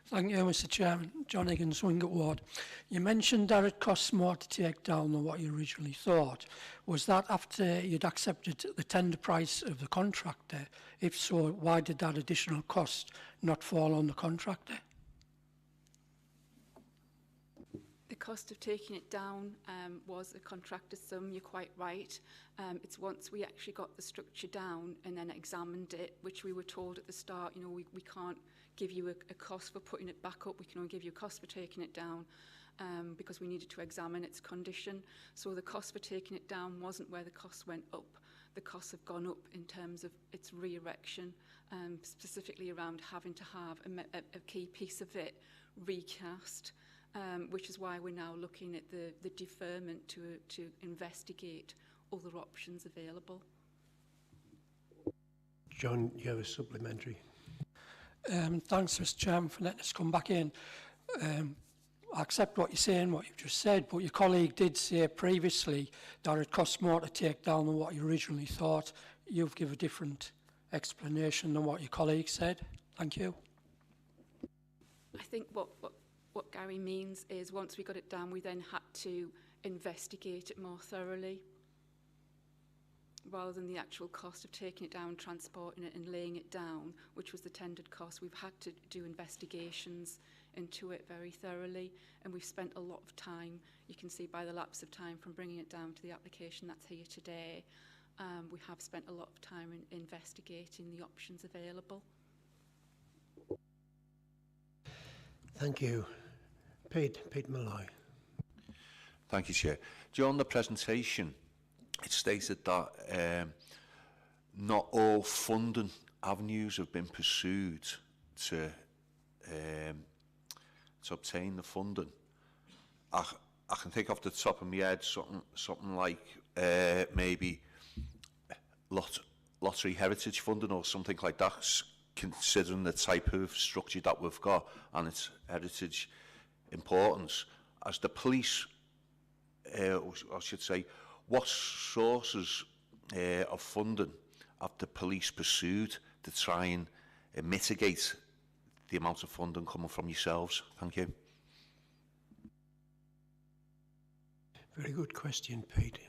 U: Thank you, Mr. Chairman. John Higgins, Wingate Ward. You mentioned that it costs more to take down than what you originally thought. Was that after you'd accepted the tender price of the contractor? If so, why did that additional cost not fall on the contractor?
R: The cost of taking it down was a contractor's sum, you're quite right. It's once we actually got the structure down and then examined it, which we were told at the start, we can't give you a cost for putting it back up, we can only give you a cost for taking it down, because we needed to examine its condition. So the cost for taking it down wasn't where the costs went up. The costs have gone up in terms of its re-erection, specifically around having to have a key piece of it recast. Which is why we're now looking at the deferment to investigate other options available.
A: John, you have a supplementary.
U: Thanks, Mr. Chairman, for letting us come back in. I accept what you're saying, what you've just said, but your colleague did say previously that it costs more to take down than what you originally thought. You've given a different explanation than what your colleague said. Thank you.
R: I think what Gary means is once we got it down, we then had to investigate it more thoroughly. Rather than the actual cost of taking it down, transporting it and laying it down, which was the tendered cost, we've had to do investigations into it very thoroughly, and we've spent a lot of time. You can see by the lapse of time from bringing it down to the application that's here today, we have spent a lot of time in investigating the options available.
A: Thank you. Pete Malloy.
N: Thank you, Chair. During the presentation, it stated that not all funding avenues have been pursued to obtain the funding. I can think off the top of my head something like maybe lottery heritage funding or something like that, considering the type of structure that we've got and its heritage importance. As the police, I should say, what sources of funding have the police pursued to try and mitigate the amount of funding coming from yourselves? Thank you.
A: Very good question, Pete.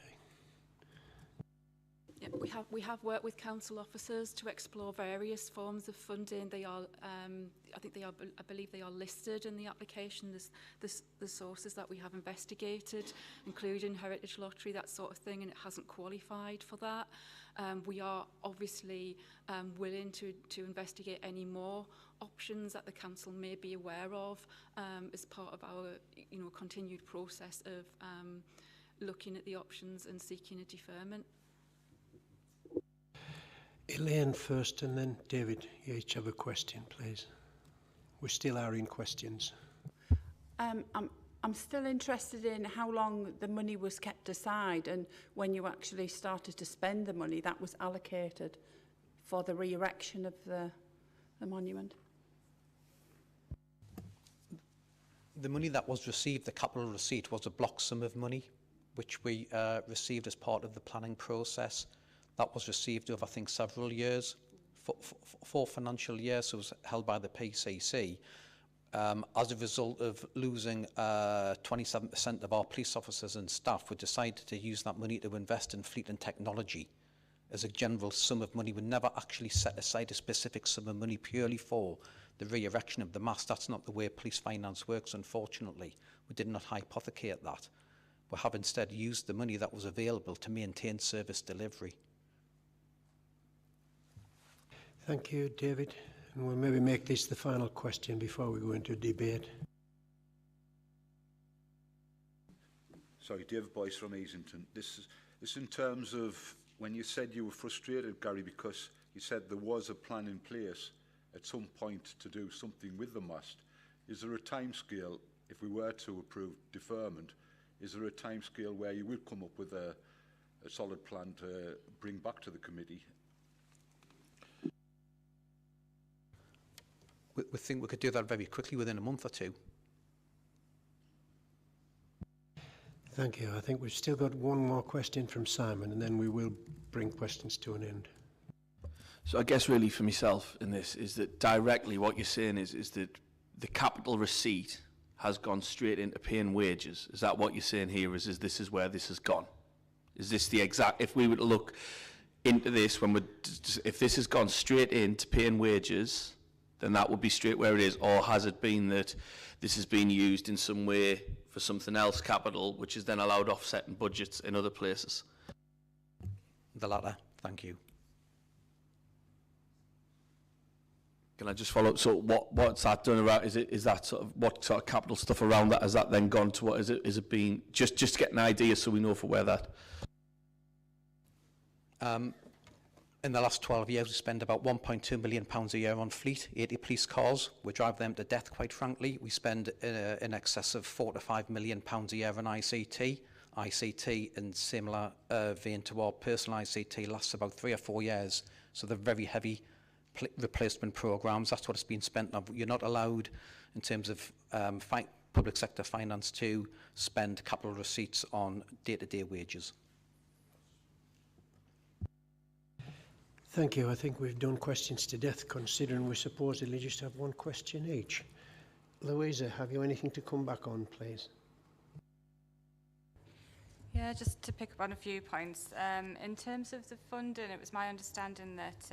R: Yeah, we have worked with council officers to explore various forms of funding. They are, I believe they are listed in the application. There's the sources that we have investigated, including Heritage Lottery, that sort of thing, and it hasn't qualified for that. We are obviously willing to investigate any more options that the council may be aware of as part of our continued process of looking at the options and seeking a deferment.
A: Elaine first and then David, you each have a question, please. We still are in questions.
T: I'm still interested in how long the money was kept aside and when you actually started to spend the money that was allocated for the re-erection of the monument.
Q: The money that was received, the capital receipt, was a block sum of money, which we received as part of the planning process. That was received over, I think, several years, 4 financial years, so it was held by the PCC. As a result of losing 27% of our police officers and staff, we decided to use that money to invest in fleet and technology as a general sum of money. We never actually set aside a specific sum of money purely for the re-erection of the mast. That's not the way police finance works, unfortunately. We did not hypothecate that. We have instead used the money that was available to maintain service delivery.
A: Thank you, David. And we'll maybe make this the final question before we go into debate.
M: Sorry, David Boyce from Easington. This is in terms of when you said you were frustrated, Gary, because you said there was a plan in place at some point to do something with the mast. Is there a timescale, if we were to approve deferment, is there a timescale where you would come up with a solid plan to bring back to the committee?
Q: We think we could do that very quickly, within a month or two.
A: Thank you. I think we've still got one more question from Simon, and then we will bring questions to an end.
S: So I guess really for myself in this is that directly what you're saying is that the capital receipt has gone straight into paying wages. Is that what you're saying here? Is this is where this has gone? Is this the exact, if we were to look into this, if this has gone straight into paying wages, then that would be straight where it is? Or has it been that this has been used in some way for something else, capital, which is then allowed offsetting budgets in other places?
Q: The latter. Thank you.
S: Can I just follow up? So what's that done around? Is that sort of what sort of capital stuff around that? Has that then gone to what is it? Is it been just to get an idea so we know for where that?
Q: In the last 12 years, we spend about £1.2 million a year on fleet, 80 police cars. We drive them to death, quite frankly. We spend in excess of £4 to £5 million a year on ICT. ICT, in similar vein to our personal ICT, lasts about 3 or 4 years. So they're very heavy replacement programmes. That's what it's been spent on. You're not allowed, in terms of public sector finance, to spend capital receipts on day-to-day wages.
A: Thank you. I think we've done questions to death, considering we supposedly just have one question each. Louisa, have you anything to come back on, please?
O: Yeah, just to pick up on a few points. In terms of the funding, it was my understanding that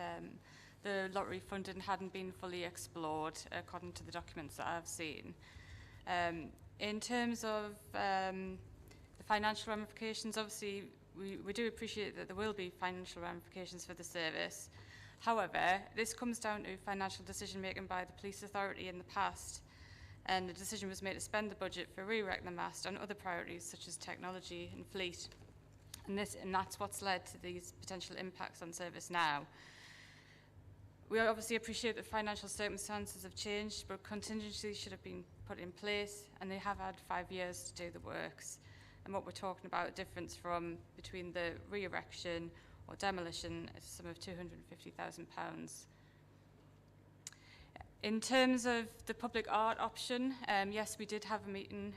O: the lottery funding hadn't been fully explored, according to the documents that I've seen. In terms of the financial ramifications, obviously, we do appreciate that there will be financial ramifications for the service. However, this comes down to financial decision making by the police authority in the past. and the decision was made to spend the budget for re-erecting the mast on other priorities such as technology and fleet. And that's what's led to these potential impacts on service now. We obviously appreciate that financial circumstances have changed, but contingencies should have been put in place, and they have had 5 years to do the works. And what we're talking about, a difference between the re-erection or demolition, is a sum of £250,000. In terms of the public art option, yes, we did have a meeting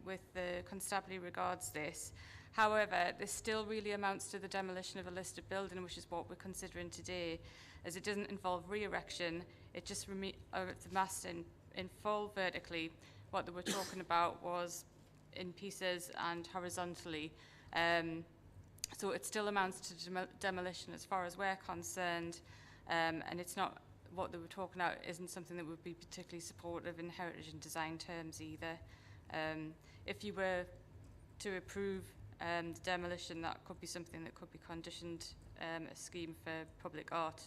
O: with the constabulary regards this. However, this still really amounts to the demolition of a listed building, which is what we're considering today, as it doesn't involve re-erection. It just the mast in full vertically. What they were talking about was in pieces and horizontally. So it still amounts to demolition as far as we're concerned, and it's not, what they were talking about isn't something that would be particularly supportive in heritage and design terms either. If you were to approve the demolition, that could be something that could be conditioned, a scheme for public art.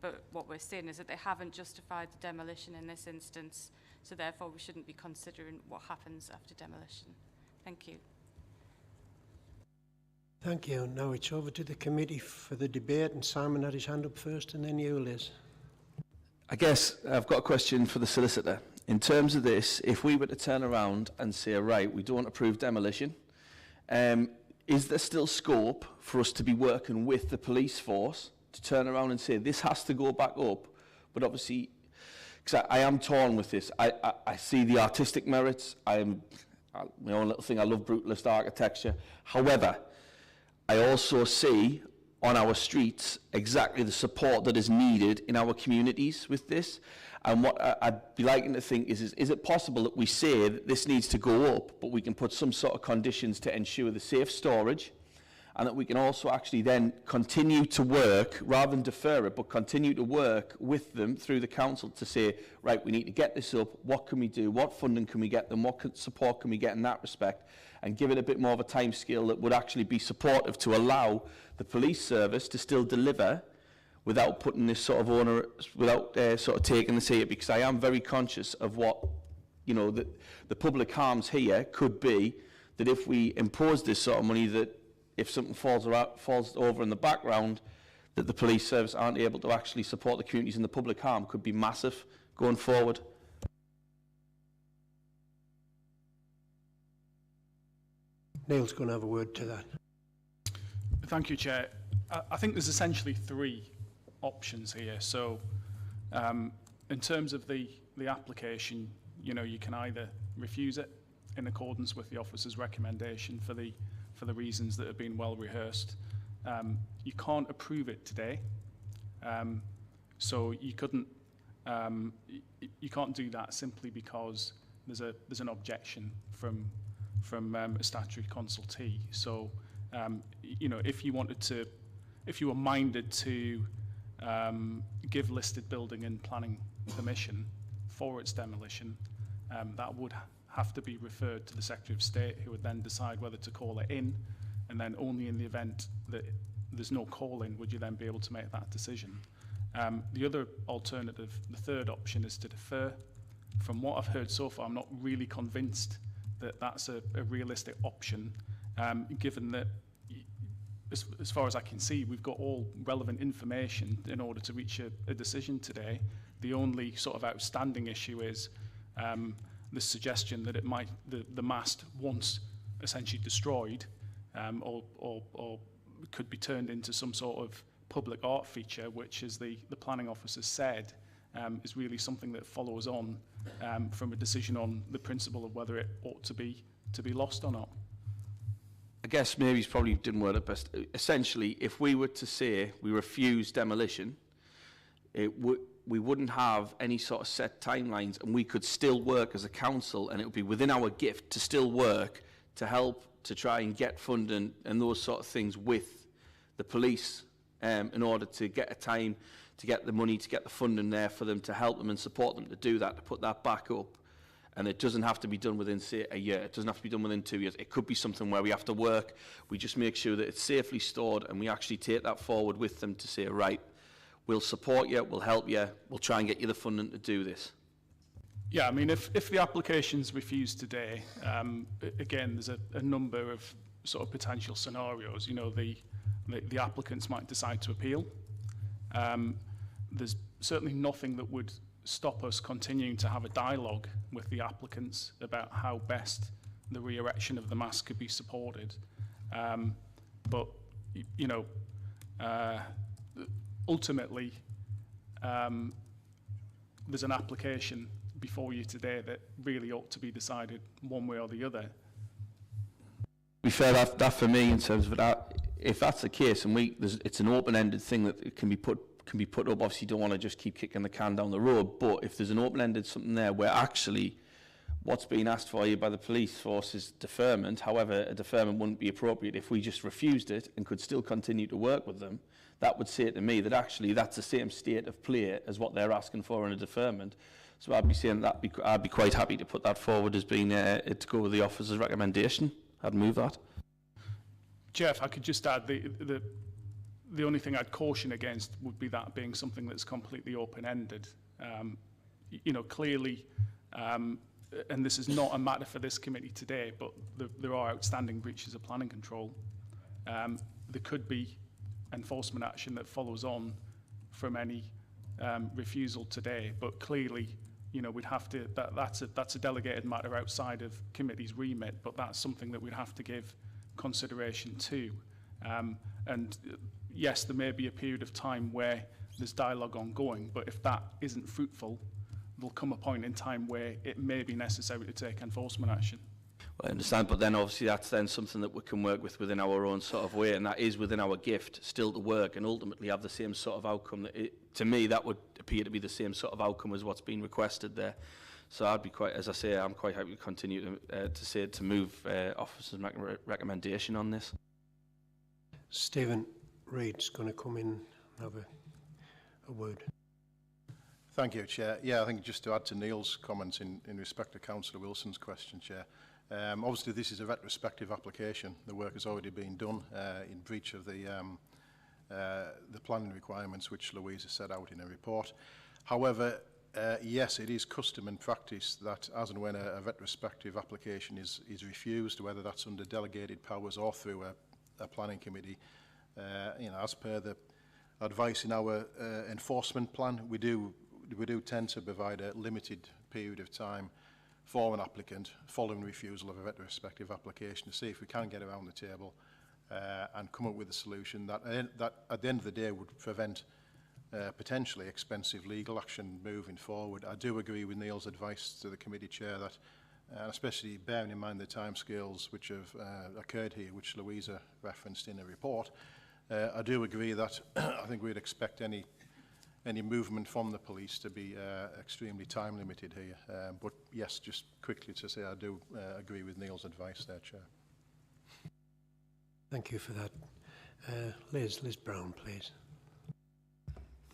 O: But what we're saying is that they haven't justified the demolition in this instance, so therefore we shouldn't be considering what happens after demolition. Thank you.
A: Thank you. Now it's over to the committee for the debate, and Simon had his hand up first, and then you, Liz.
S: I guess I've got a question for the solicitor. In terms of this, if we were to turn around and say, right, we don't approve demolition, is there still scope for us to be working with the police force to turn around and say, this has to go back up? But obviously, because I am torn with this. I see the artistic merits. My own little thing, I love brutalist architecture. However, I also see on our streets exactly the support that is needed in our communities with this. And what I'd be liking to think is it possible that we say that this needs to go up, but we can put some sort of conditions to ensure the safe storage, and that we can also actually then continue to work, rather than defer it, but continue to work with them through the council to say, right, we need to get this up, what can we do, what funding can we get them, what support can we get in that respect, and give it a bit more of a time scale that would actually be supportive to allow the police service to still deliver without putting this sort of owner, without sort of taking the hit, because I am very conscious of what, you know, the public harms here could be that if we impose this sort of money, that if something falls over in the background, that the police service aren't able to actually support the communities, and the public harm could be massive going forward.
A: Neil's going to have a word to that.
E: Thank you, Chair. I think there's essentially three options here. So in terms of the application, you know, you can either refuse it in accordance with the officer's recommendation for the reasons that have been well rehearsed. You can't approve it today, so you couldn't. You can't do that simply because there's an objection from a statutory consultee. So you know, if you were minded to give listed building and planning permission for its demolition, that would have to be referred to the Secretary of State, who would then decide whether to call it in, and then only in the event that there's no call-in would you then be able to make that decision. The other alternative, the third option, is to defer. From what I've heard so far, I'm not really convinced that that's a realistic option, given that, as far as I can see, we've got all relevant information in order to reach a decision today. The only sort of outstanding issue is the suggestion that it might, the mast, once essentially destroyed, or could be turned into some sort of public art feature, which, as the planning officer said, is really something that follows on from a decision on the principle of whether it ought to be lost or not.
S: I guess maybe he's probably didn't word it best. Essentially, if we were to say we refuse demolition, we wouldn't have any sort of set timelines, and we could still work as a council, and it would be within our gift to still work to help to try and get funding and those sort of things with the police in order to get a time, to get the money, to get the funding there for them, to help them and support them to do that, to put that back up. And it doesn't have to be done within, say, a year. It doesn't have to be done within 2 years. It could be something where we have to work. We just make sure that it's safely stored, and we actually take that forward with them to say, right, we'll support you, we'll help you, we'll try and get you the funding to do this.
E: Yeah, I mean, if the application's refused today, again, there's a number of sort of potential scenarios. You know, the applicants might decide to appeal. There's certainly nothing that would stop us continuing to have a dialogue with the applicants about how best the re-erection of the mast could be supported. But, you know, ultimately, there's an application before you today that really ought to be decided one way or the other.
S: To be fair, that for me, in terms of that, if that's the case, and it's an open-ended thing that it can be put up. Obviously, you don't want to just keep kicking the can down the road. But if there's an open-ended something there where actually what's being asked for you by the police force is deferment, however, a deferment wouldn't be appropriate if we just refused it and could still continue to work with them, that would say to me that actually that's the same state of play as what they're asking for in a deferment. So I'd be saying that I'd be quite happy to put that forward as being to go with the officer's recommendation. I'd move that.
E: Chair, if I could just add, the only thing I'd caution against would be that being something that's completely open-ended. You know, clearly, and this is not a matter for this committee today, but there are outstanding breaches of planning control. There could be enforcement action that follows on from any refusal today, but clearly, you know, we'd have to, that's a delegated matter outside of committee's remit, but that's something that we'd have to give consideration to. And yes, there may be a period of time where there's dialogue ongoing, but if that isn't fruitful, there'll come a point in time where it may be necessary to take enforcement action.
S: Well, I understand, but then obviously that's then something that we can work with within our own sort of way, and that is within our gift still to work and ultimately have the same sort of outcome. To me, that would appear to be the same sort of outcome as what's been requested there. So I'd be quite, as I say, I'm quite happy to continue to move officer's recommendation on this.
A: Stephen Reid's going to come in and have a word.
G: Thank you, Chair. Yeah, I think just to add to Neil's comments in respect to Councillor Wilson's question, Chair. Obviously, this is a retrospective application. The work has already been done in breach of the planning requirements which Louisa set out in her report. However, yes, it is custom and practice that as and when a retrospective application is refused, whether that's under delegated powers or through a planning committee, you know, as per the advice in our enforcement plan, we do tend to provide a limited period of time for an applicant following refusal of a retrospective application to see if we can get around the table and come up with a solution that at the end of the day would prevent potentially expensive legal action moving forward. I do agree with Neil's advice to the committee chair that, especially bearing in mind the timescales which have occurred here, which Louisa referenced in her report, I do agree that I think we'd expect any movement from the police to be extremely time limited here. But yes, just quickly to say I do agree with Neil's advice there, Chair.
A: Thank you for that. Liz Brown, please.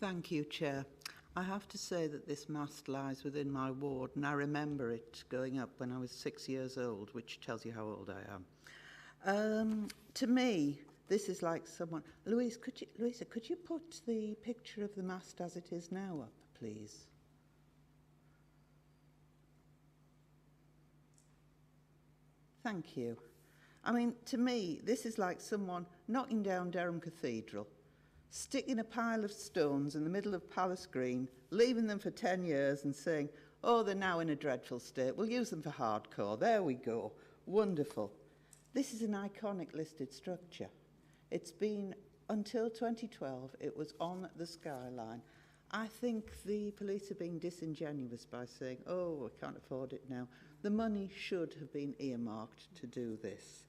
C: Thank you, Chair. I have to say that this mast lies within my ward, and I remember it going up when I was 6 years old, which tells you how old I am. To me, this is like someone... Louisa, could you put the picture of the mast as it is now up, please? Thank you. I mean, to me, this is like someone knocking down Durham Cathedral, sticking a pile of stones in the middle of Palace Green, leaving them for 10 years and saying, oh, they're now in a dreadful state. We'll use them for hardcore. There we go. Wonderful. This is an iconic listed structure. It's been, until 2012, it was on the skyline. I think the police are being disingenuous by saying, oh, we can't afford it now. The money should have been earmarked to do this.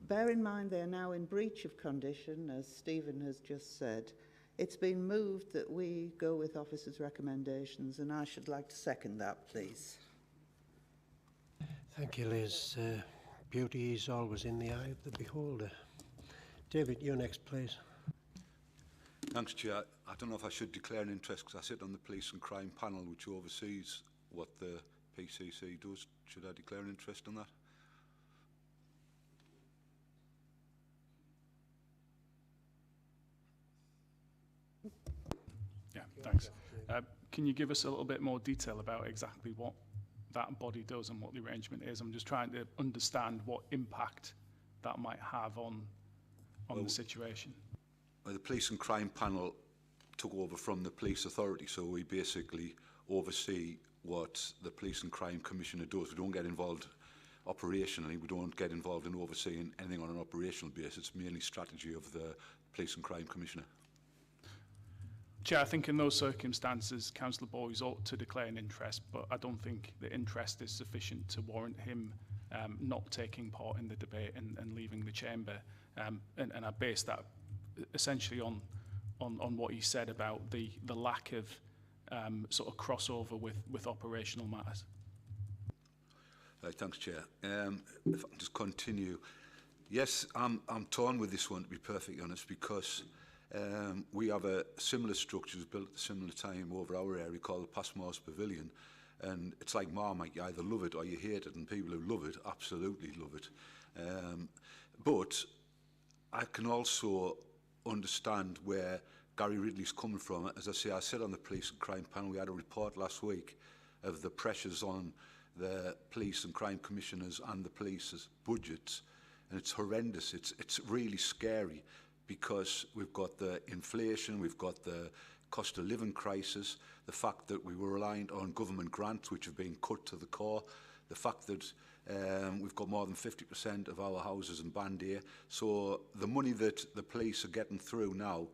C: Bear in mind they are now in breach of condition, as Stephen has just said. It's been moved that we go with officers' recommendations, and I should like to second that, please.
A: Thank you, Liz. Beauty is always in the eye of the beholder. David, you're next, please.
M: Thanks, Chair. I don't know if I should declare an interest because I sit on the Police and Crime Panel, which oversees what the PCC does. Should I declare an interest in that?
E: Yeah, thanks. Can you give us a little bit more detail about exactly what that body does and what the arrangement is. I'm just trying to understand what impact that might have on the situation.
M: Well, the Police and Crime Panel took over from the Police Authority, so we basically oversee what the Police and Crime Commissioner does. We don't get involved operationally, we don't get involved in overseeing anything on an operational basis. It's mainly strategy of the Police and Crime Commissioner.
E: Chair, I think in those circumstances, Councillor Boyes ought to declare an interest, but I don't think the interest is sufficient to warrant him not taking part in the debate and leaving the chamber. And I base that essentially on what he said about the lack of sort of crossover with operational matters.
M: Right, thanks, Chair. If I can just continue. Yes, I'm torn with this one, to be perfectly honest, because we have a similar structure built at a similar time over our area called the Passmore's Pavilion, and it's like Marmite, you either love it or you hate it, and people who love it absolutely love it. But I can also understand where Gary Ridley's coming from. As I say, I said on the Police and Crime Panel, we had a report last week of the pressures on the Police and Crime Commissioners and the police's budgets, and it's horrendous. It's really scary, because we've got the inflation, we've got the cost of living crisis, the fact that we were reliant on government grants which have been cut to the core, the fact that we've got more than 50% of our houses in band aid. So the money that the police are getting through now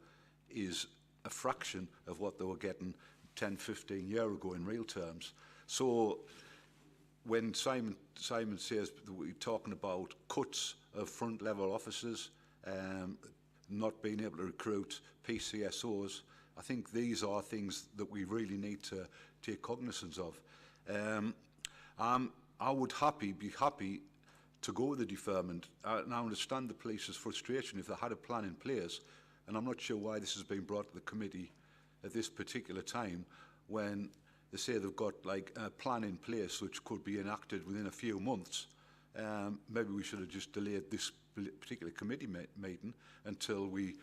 M: is a fraction of what they were getting 10, 15 years ago in real terms. So when Simon says that we're talking about cuts of front level officers, not being able to recruit PCSOs, I think these are things that we really need to take cognizance of. I would be happy to go with the deferment. And I understand the police's frustration if they had a plan in place, and I'm not sure why this has been brought to the committee at this particular time when they say they've got like a plan in place which could be enacted within a few months. Maybe we should have just delayed this particular committee meeting until we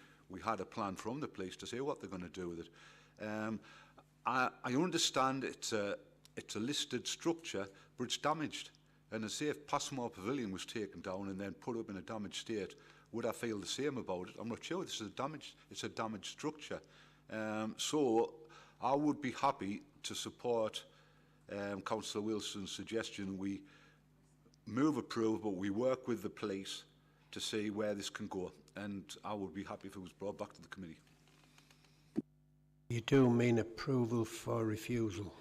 M: had a plan from the police to say what they're going to do with it. I understand it's a listed structure, but it's damaged. And I say if Passmore Pavilion was taken down and then put up in a damaged state, would I feel the same about it? I'm not sure. It's a damaged structure. So I would be happy to support Councillor Wilson's suggestion. We move approve, but we work with the police to see where this can go. And I would be happy if it was brought back to the committee.
A: You do mean approval for refusal?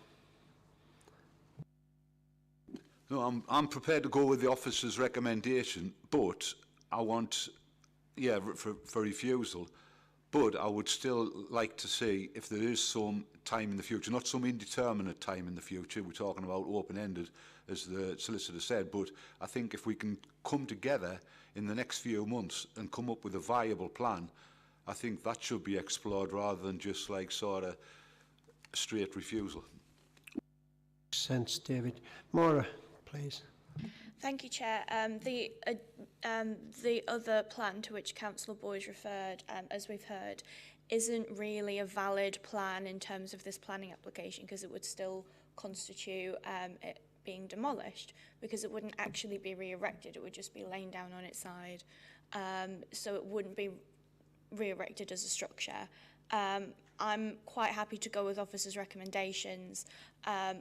M: No, I'm prepared to go with the officer's recommendation, but I want, yeah, for refusal. But I would still like to see if there is some time in the future, not some indeterminate time in the future. We're talking about open-ended, as the solicitor said. But I think if we can come together in the next few months and come up with a viable plan, I think that should be explored rather than just like sort of straight refusal.
A: Sense, David. Maura, please.
L: Thank you, Chair. The other plan to which Councillor Boyes referred, as we've heard, isn't really a valid plan in terms of this planning application, because it would still constitute it being demolished, because it wouldn't actually be re-erected. It would just be laying down on its side. So it wouldn't be re-erected as a structure. I'm quite happy to go with officers' recommendations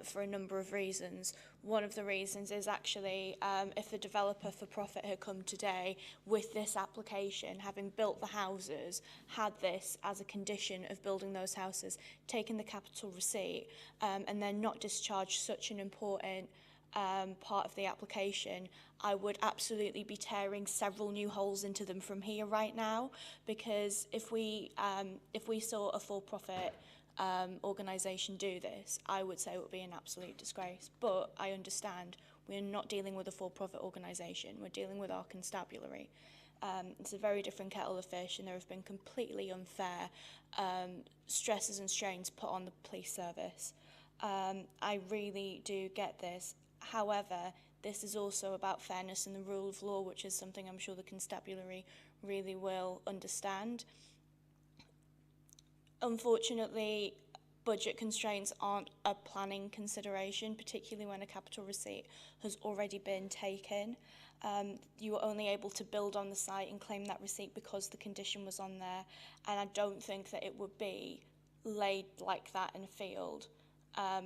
L: for a number of reasons. One of the reasons is actually if the developer for profit had come today with this application, having built the houses, had this as a condition of building those houses, taken the capital receipt, and then not discharged such an important part of the application, I would absolutely be tearing several new holes into them from here right now, because if we saw a for-profit organisation do this, I would say it would be an absolute disgrace. But I understand we're not dealing with a for-profit organisation, we're dealing with our constabulary. It's a very different kettle of fish, and there have been completely unfair stresses and strains put on the police service. I really do get this. However, this is also about fairness and the rule of law, which is something I'm sure the constabulary really will understand. Unfortunately, budget constraints aren't a planning consideration, particularly when a capital receipt has already been taken. You were only able to build on the site and claim that receipt because the condition was on there, and I don't think that it would be laid like that in a field,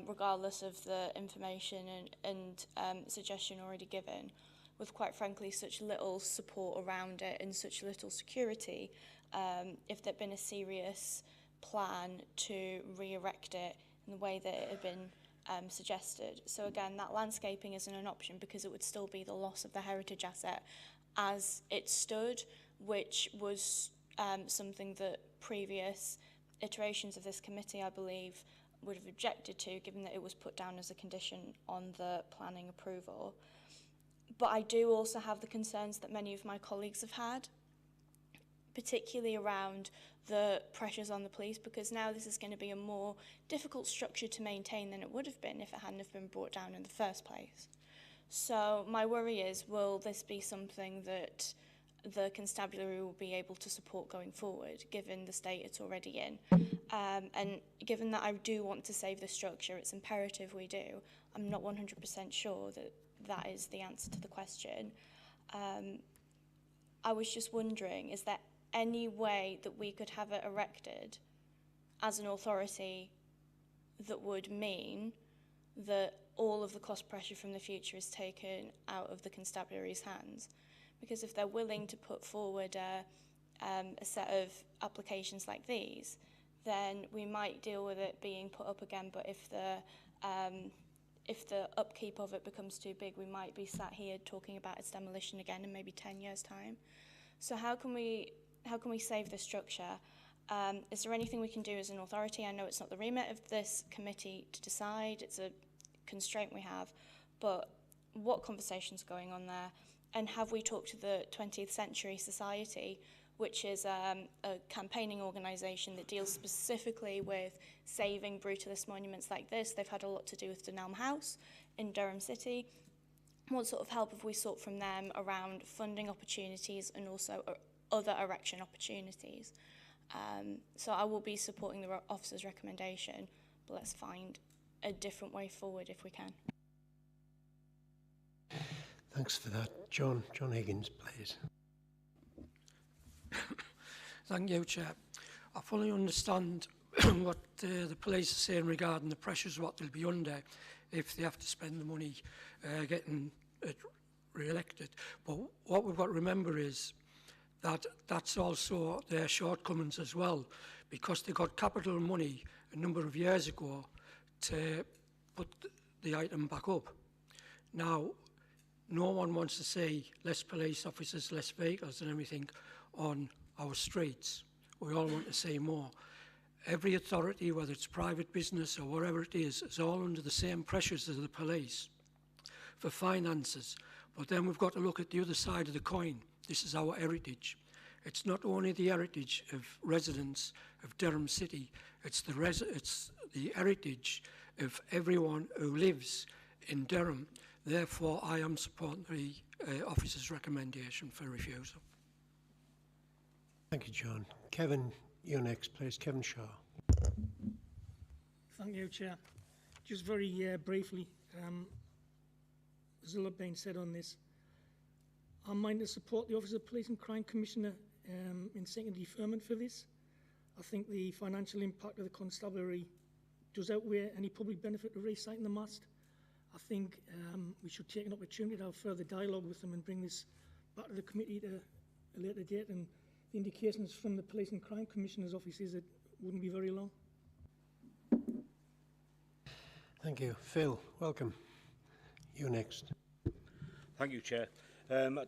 L: regardless of the information and suggestion already given, with quite frankly such little support around it and such little security. If there'd been a serious plan to re-erect it in the way that it had been suggested. So again, that landscaping isn't an option because it would still be the loss of the heritage asset as it stood, which was something that previous iterations of this committee, I believe, would have objected to, given that it was put down as a condition on the planning approval. But I do also have the concerns that many of my colleagues have had, particularly around the pressures on the police, because now this is going to be a more difficult structure to maintain than it would have been if it hadn't have been brought down in the first place. So my worry is, will this be something that the constabulary will be able to support going forward, given the state it's already in? And given that I do want to save the structure, it's imperative we do. I'm not 100% sure that that is the answer to the question. I was just wondering, is there any way that we could have it erected as an authority that would mean that all of the cost pressure from the future is taken out of the constabulary's hands? Because if they're willing to put forward a set of applications like these, then we might deal with it being put up again. But if the upkeep of it becomes too big, we might be sat here talking about its demolition again in maybe 10 years' time. So how can we save this structure? Is there anything we can do as an authority? I know it's not the remit of this committee to decide, it's a constraint we have, but what conversations are going on there? And have we talked to the 20th Century Society, which is a campaigning organisation that deals specifically with saving brutalist monuments like this? They've had a lot to do with Dunelm House in Durham City. What sort of help have we sought from them around funding opportunities and also other erection opportunities? So I will be supporting the officer's recommendation, but let's find a different way forward if we can.
A: Thanks for that. John Higgins, please.
U: Thank you, Chair. I fully understand what the police are saying regarding the pressures what they'll be under if they have to spend the money getting it re-elected. But what we've got to remember is that that's also their shortcomings as well, because they got capital money a number of years ago to put the item back up. Now, no one wants to see less police officers, less vehicles and everything on our streets. We all want to see more. Every authority, whether it's private business or whatever it is all under the same pressures as the police for finances. But then we've got to look at the other side of the coin. This is our heritage. It's not only the heritage of residents of Durham City, it's the heritage of everyone who lives in Durham. Therefore, I am supporting the officer's recommendation for refusal.
A: Thank you, John. Kevin, you're next, please. Kevin Shaw.
H: Thank you, Chair. Just very briefly, there's a lot being said on this. I'm minded to support the Office of Police and Crime Commissioner in seeking deferment for this. I think the financial impact of the constabulary does outweigh any public benefit of resiting the mast. I think we should take an opportunity to have further dialogue with them and bring this back to the committee at a later date. And the indications from the Police and Crime Commissioner's office is it wouldn't be very long.
A: Thank you. Phil, welcome. You're next.
V: Thank you, Chair. I'll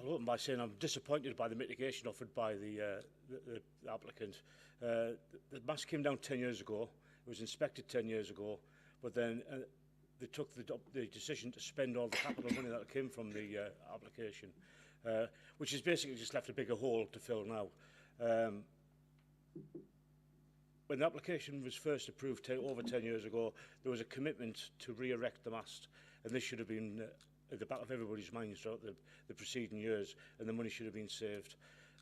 V: open by saying I'm disappointed by the mitigation offered by the applicant. The mast came down 10 years ago. It was inspected 10 years ago, but then they took the decision to spend all the capital money that came from the application, which is basically just left a bigger hole to fill now. When the application was first approved over 10 years ago, there was a commitment to re-erect the mast, and this should have been at the back of everybody's minds throughout the preceding years, and the money should have been saved.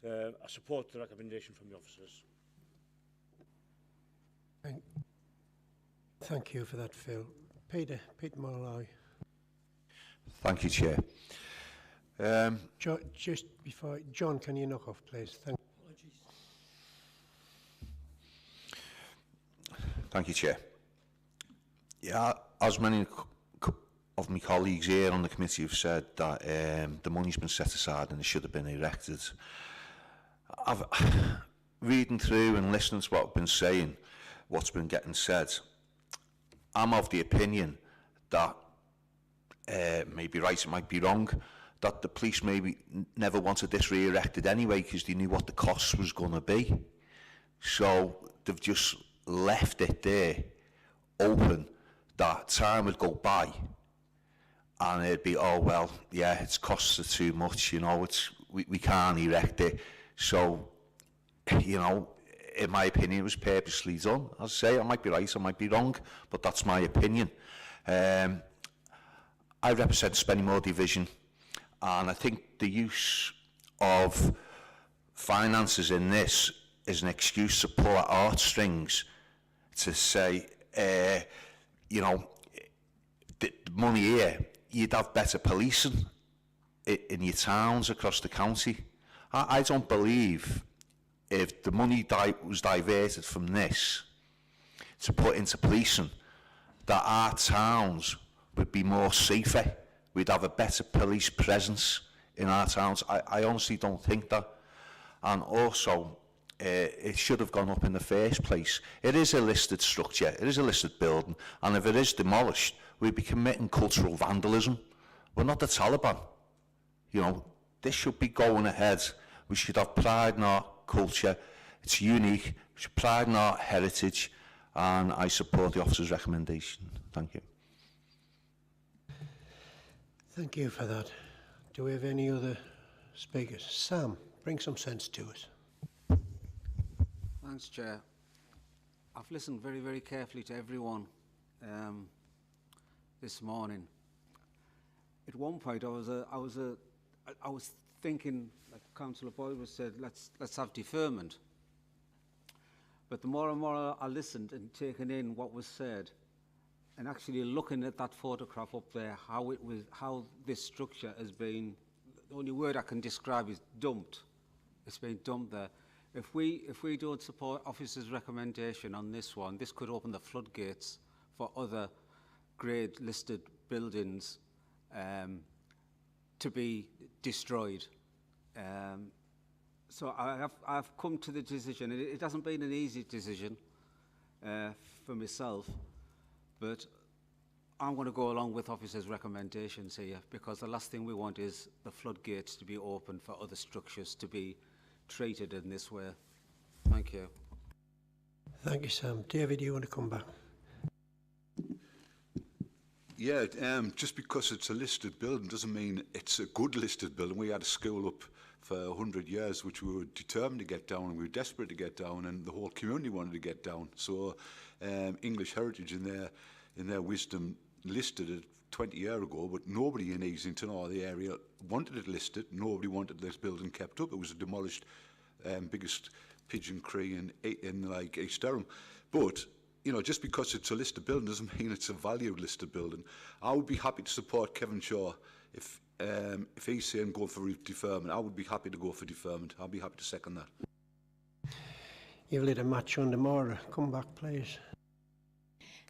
V: I support the recommendation from the officers.
A: Thank you for that, Phil. Peter Molloy.
N: Thank you, Chair.
A: Just before, John, can you knock off, please?
N: Thank you, Chair. Yeah, as many of my colleagues here on the committee have said, that the money's been set aside and it should have been erected. I've reading through and listening to what I've been saying, what's been getting said, I'm of the opinion that, may be right, it might be wrong, that the police maybe never wanted this re-erected anyway because they knew what the cost was going to be. So they've just left it there open, that time would go by and it'd be, oh well, yeah, it's costs are too much, you know, we can't erect it. So, you know, in my opinion, it was purposely done. As I say, I might be right, I might be wrong, but that's my opinion. I represent Spennymoor Division, and I think the use of finances in this is an excuse to pull at heartstrings to say, you know, the money here, you'd have better policing in your towns across the county. I don't believe if the money was diverted from this to put into policing, that our towns would be more safer. We'd have a better police presence in our towns. I honestly don't think that. And also, it should have gone up in the first place. It is a listed structure, it is a listed building, and if it is demolished, we'd be committing cultural vandalism. We're not the Taliban. You know, this should be going ahead. We should have pride in our culture. It's unique. We should pride in our heritage, and I support the officer's recommendation. Thank you.
A: Thank you for that. Do we have any other speakers? Sam, bring some sense to us.
K: Thanks, Chair. I've listened very, very carefully to everyone this morning. At one point, I was thinking, like Councillor Boyd was said, let's have deferment. But the more and more I listened and taken in what was said, and actually looking at that photograph up there, how this structure has been, the only word I can describe is dumped. It's been dumped there. If we don't support officers' recommendation on this one, this could open the floodgates for other grade listed buildings to be destroyed. So I've come to the decision. It hasn't been an easy decision for myself, but I'm going to go along with officers' recommendations here, because the last thing we want is the floodgates to be opened for other structures to be treated in this way. Thank you.
A: Thank you, Sam. David, do you want to come back?
M: Yeah, just because it's a listed building doesn't mean it's a good listed building. We had a school up for 100 years, which we were determined to get down, and we were desperate to get down, and the whole community wanted to get down. So English Heritage, in their wisdom, listed it 20 years ago, but nobody in Easington or the area wanted it listed. Nobody wanted this building kept up. It was a demolished, biggest pigeon cree in like East Durham. But you know, just because it's a listed building doesn't mean it's a valued listed building. I would be happy to support Kevin Shaw if he's saying go for deferment. I would be happy to go for deferment. I'll be happy to second that.
A: You've lit a match on the Mora. Come back, please.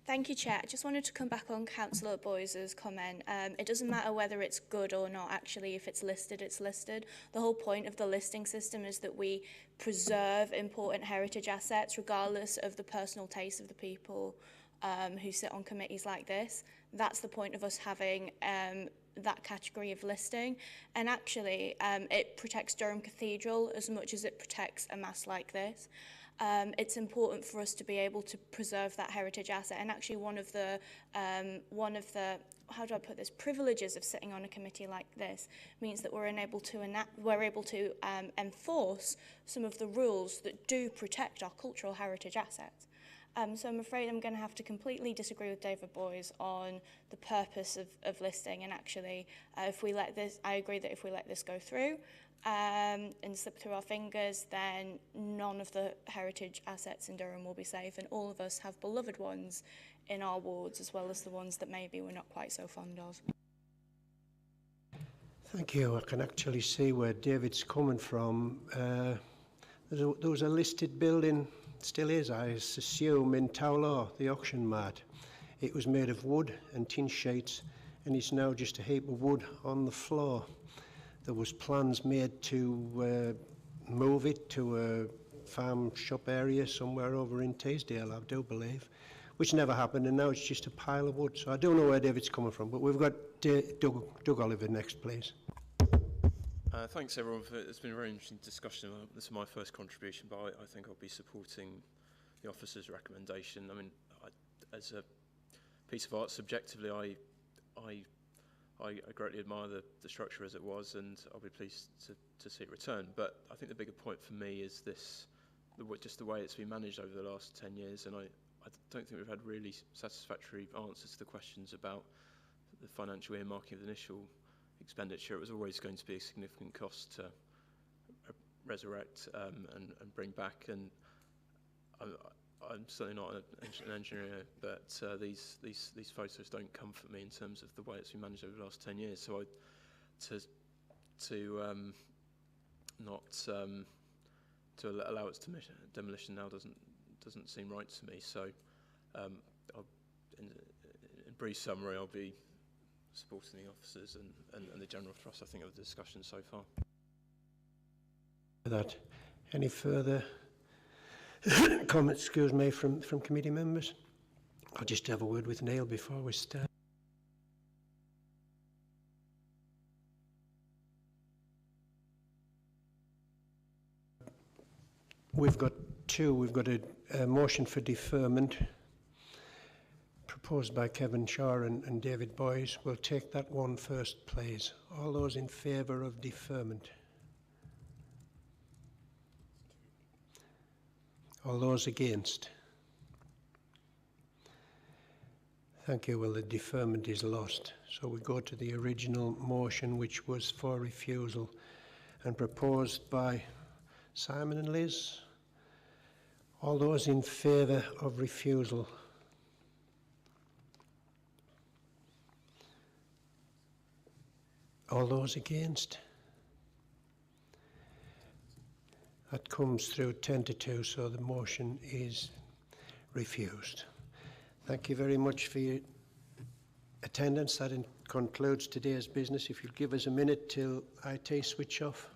L: Thank you, Chair. I just wanted to come back on Councillor Boyce's comment. It doesn't matter whether it's good or not, actually. If it's listed, it's listed. The whole point of the listing system is that we preserve important heritage assets, regardless of the personal taste of the people who sit on committees like this. That's the point of us having that category of listing. And actually, it protects Durham Cathedral as much as it protects a mass like this. It's important for us to be able to preserve that heritage asset. And actually one of the how do I put this, privileges of sitting on a committee like this means that we're able to enforce some of the rules that do protect our cultural heritage assets. So I'm afraid I'm going to have to completely disagree with David Boyes on the purpose of listing. And actually, if we let this, I agree that if we let this go through, and slip through our fingers, then none of the heritage assets in Durham will be safe, and all of us have beloved ones in our wards, as well as the ones that maybe we're not quite so fond of.
A: Thank you. I can actually see where David's coming from. There was a listed building, still is, I assume, in Towler, the auction mart. It was made of wood and tin sheets, and it's now just a heap of wood on the floor. There was plans made to move it to a farm shop area somewhere over in Teesdale, I do believe, which never happened, and now it's just a pile of wood. So I don't know where David's coming from, but we've got Doug Oliver next, please.
F: Thanks everyone. It's been a very interesting discussion. This is my first contribution, but I think I'll be supporting the officer's recommendation. I mean, as a piece of art, subjectively, I greatly admire the structure as it was, and I'll be pleased to see it return. But I think the bigger point for me is just the way it's been managed over the last 10 years, and I don't think we've had really satisfactory answers to the questions about the financial earmarking of the initial expenditure. It was always going to be a significant cost to resurrect and bring back, and I'm certainly not an engineer, but these photos don't comfort me in terms of the way it's been managed over the last 10 years. So to allow its demolition now doesn't seem right to me. So in brief summary, I'll be supporting the officers and the general thrust, I think, of the discussion so far.
A: Any further comments, excuse me, from committee members? I'll just have a word with Neil before we start. We've got two. We've got a motion for deferment proposed by Kevin Shaw and David Boyes. We'll take that one first, please. All those in favour of deferment? All those against? Thank you. Well, the deferment is lost. So we go to the original motion, which was for refusal and proposed by Simon and Liz. All those in favour of refusal? All those against? That comes through 10-2, so the motion is refused. Thank you very much for your attendance. That concludes today's business. If you'll give us a minute till IT switch off.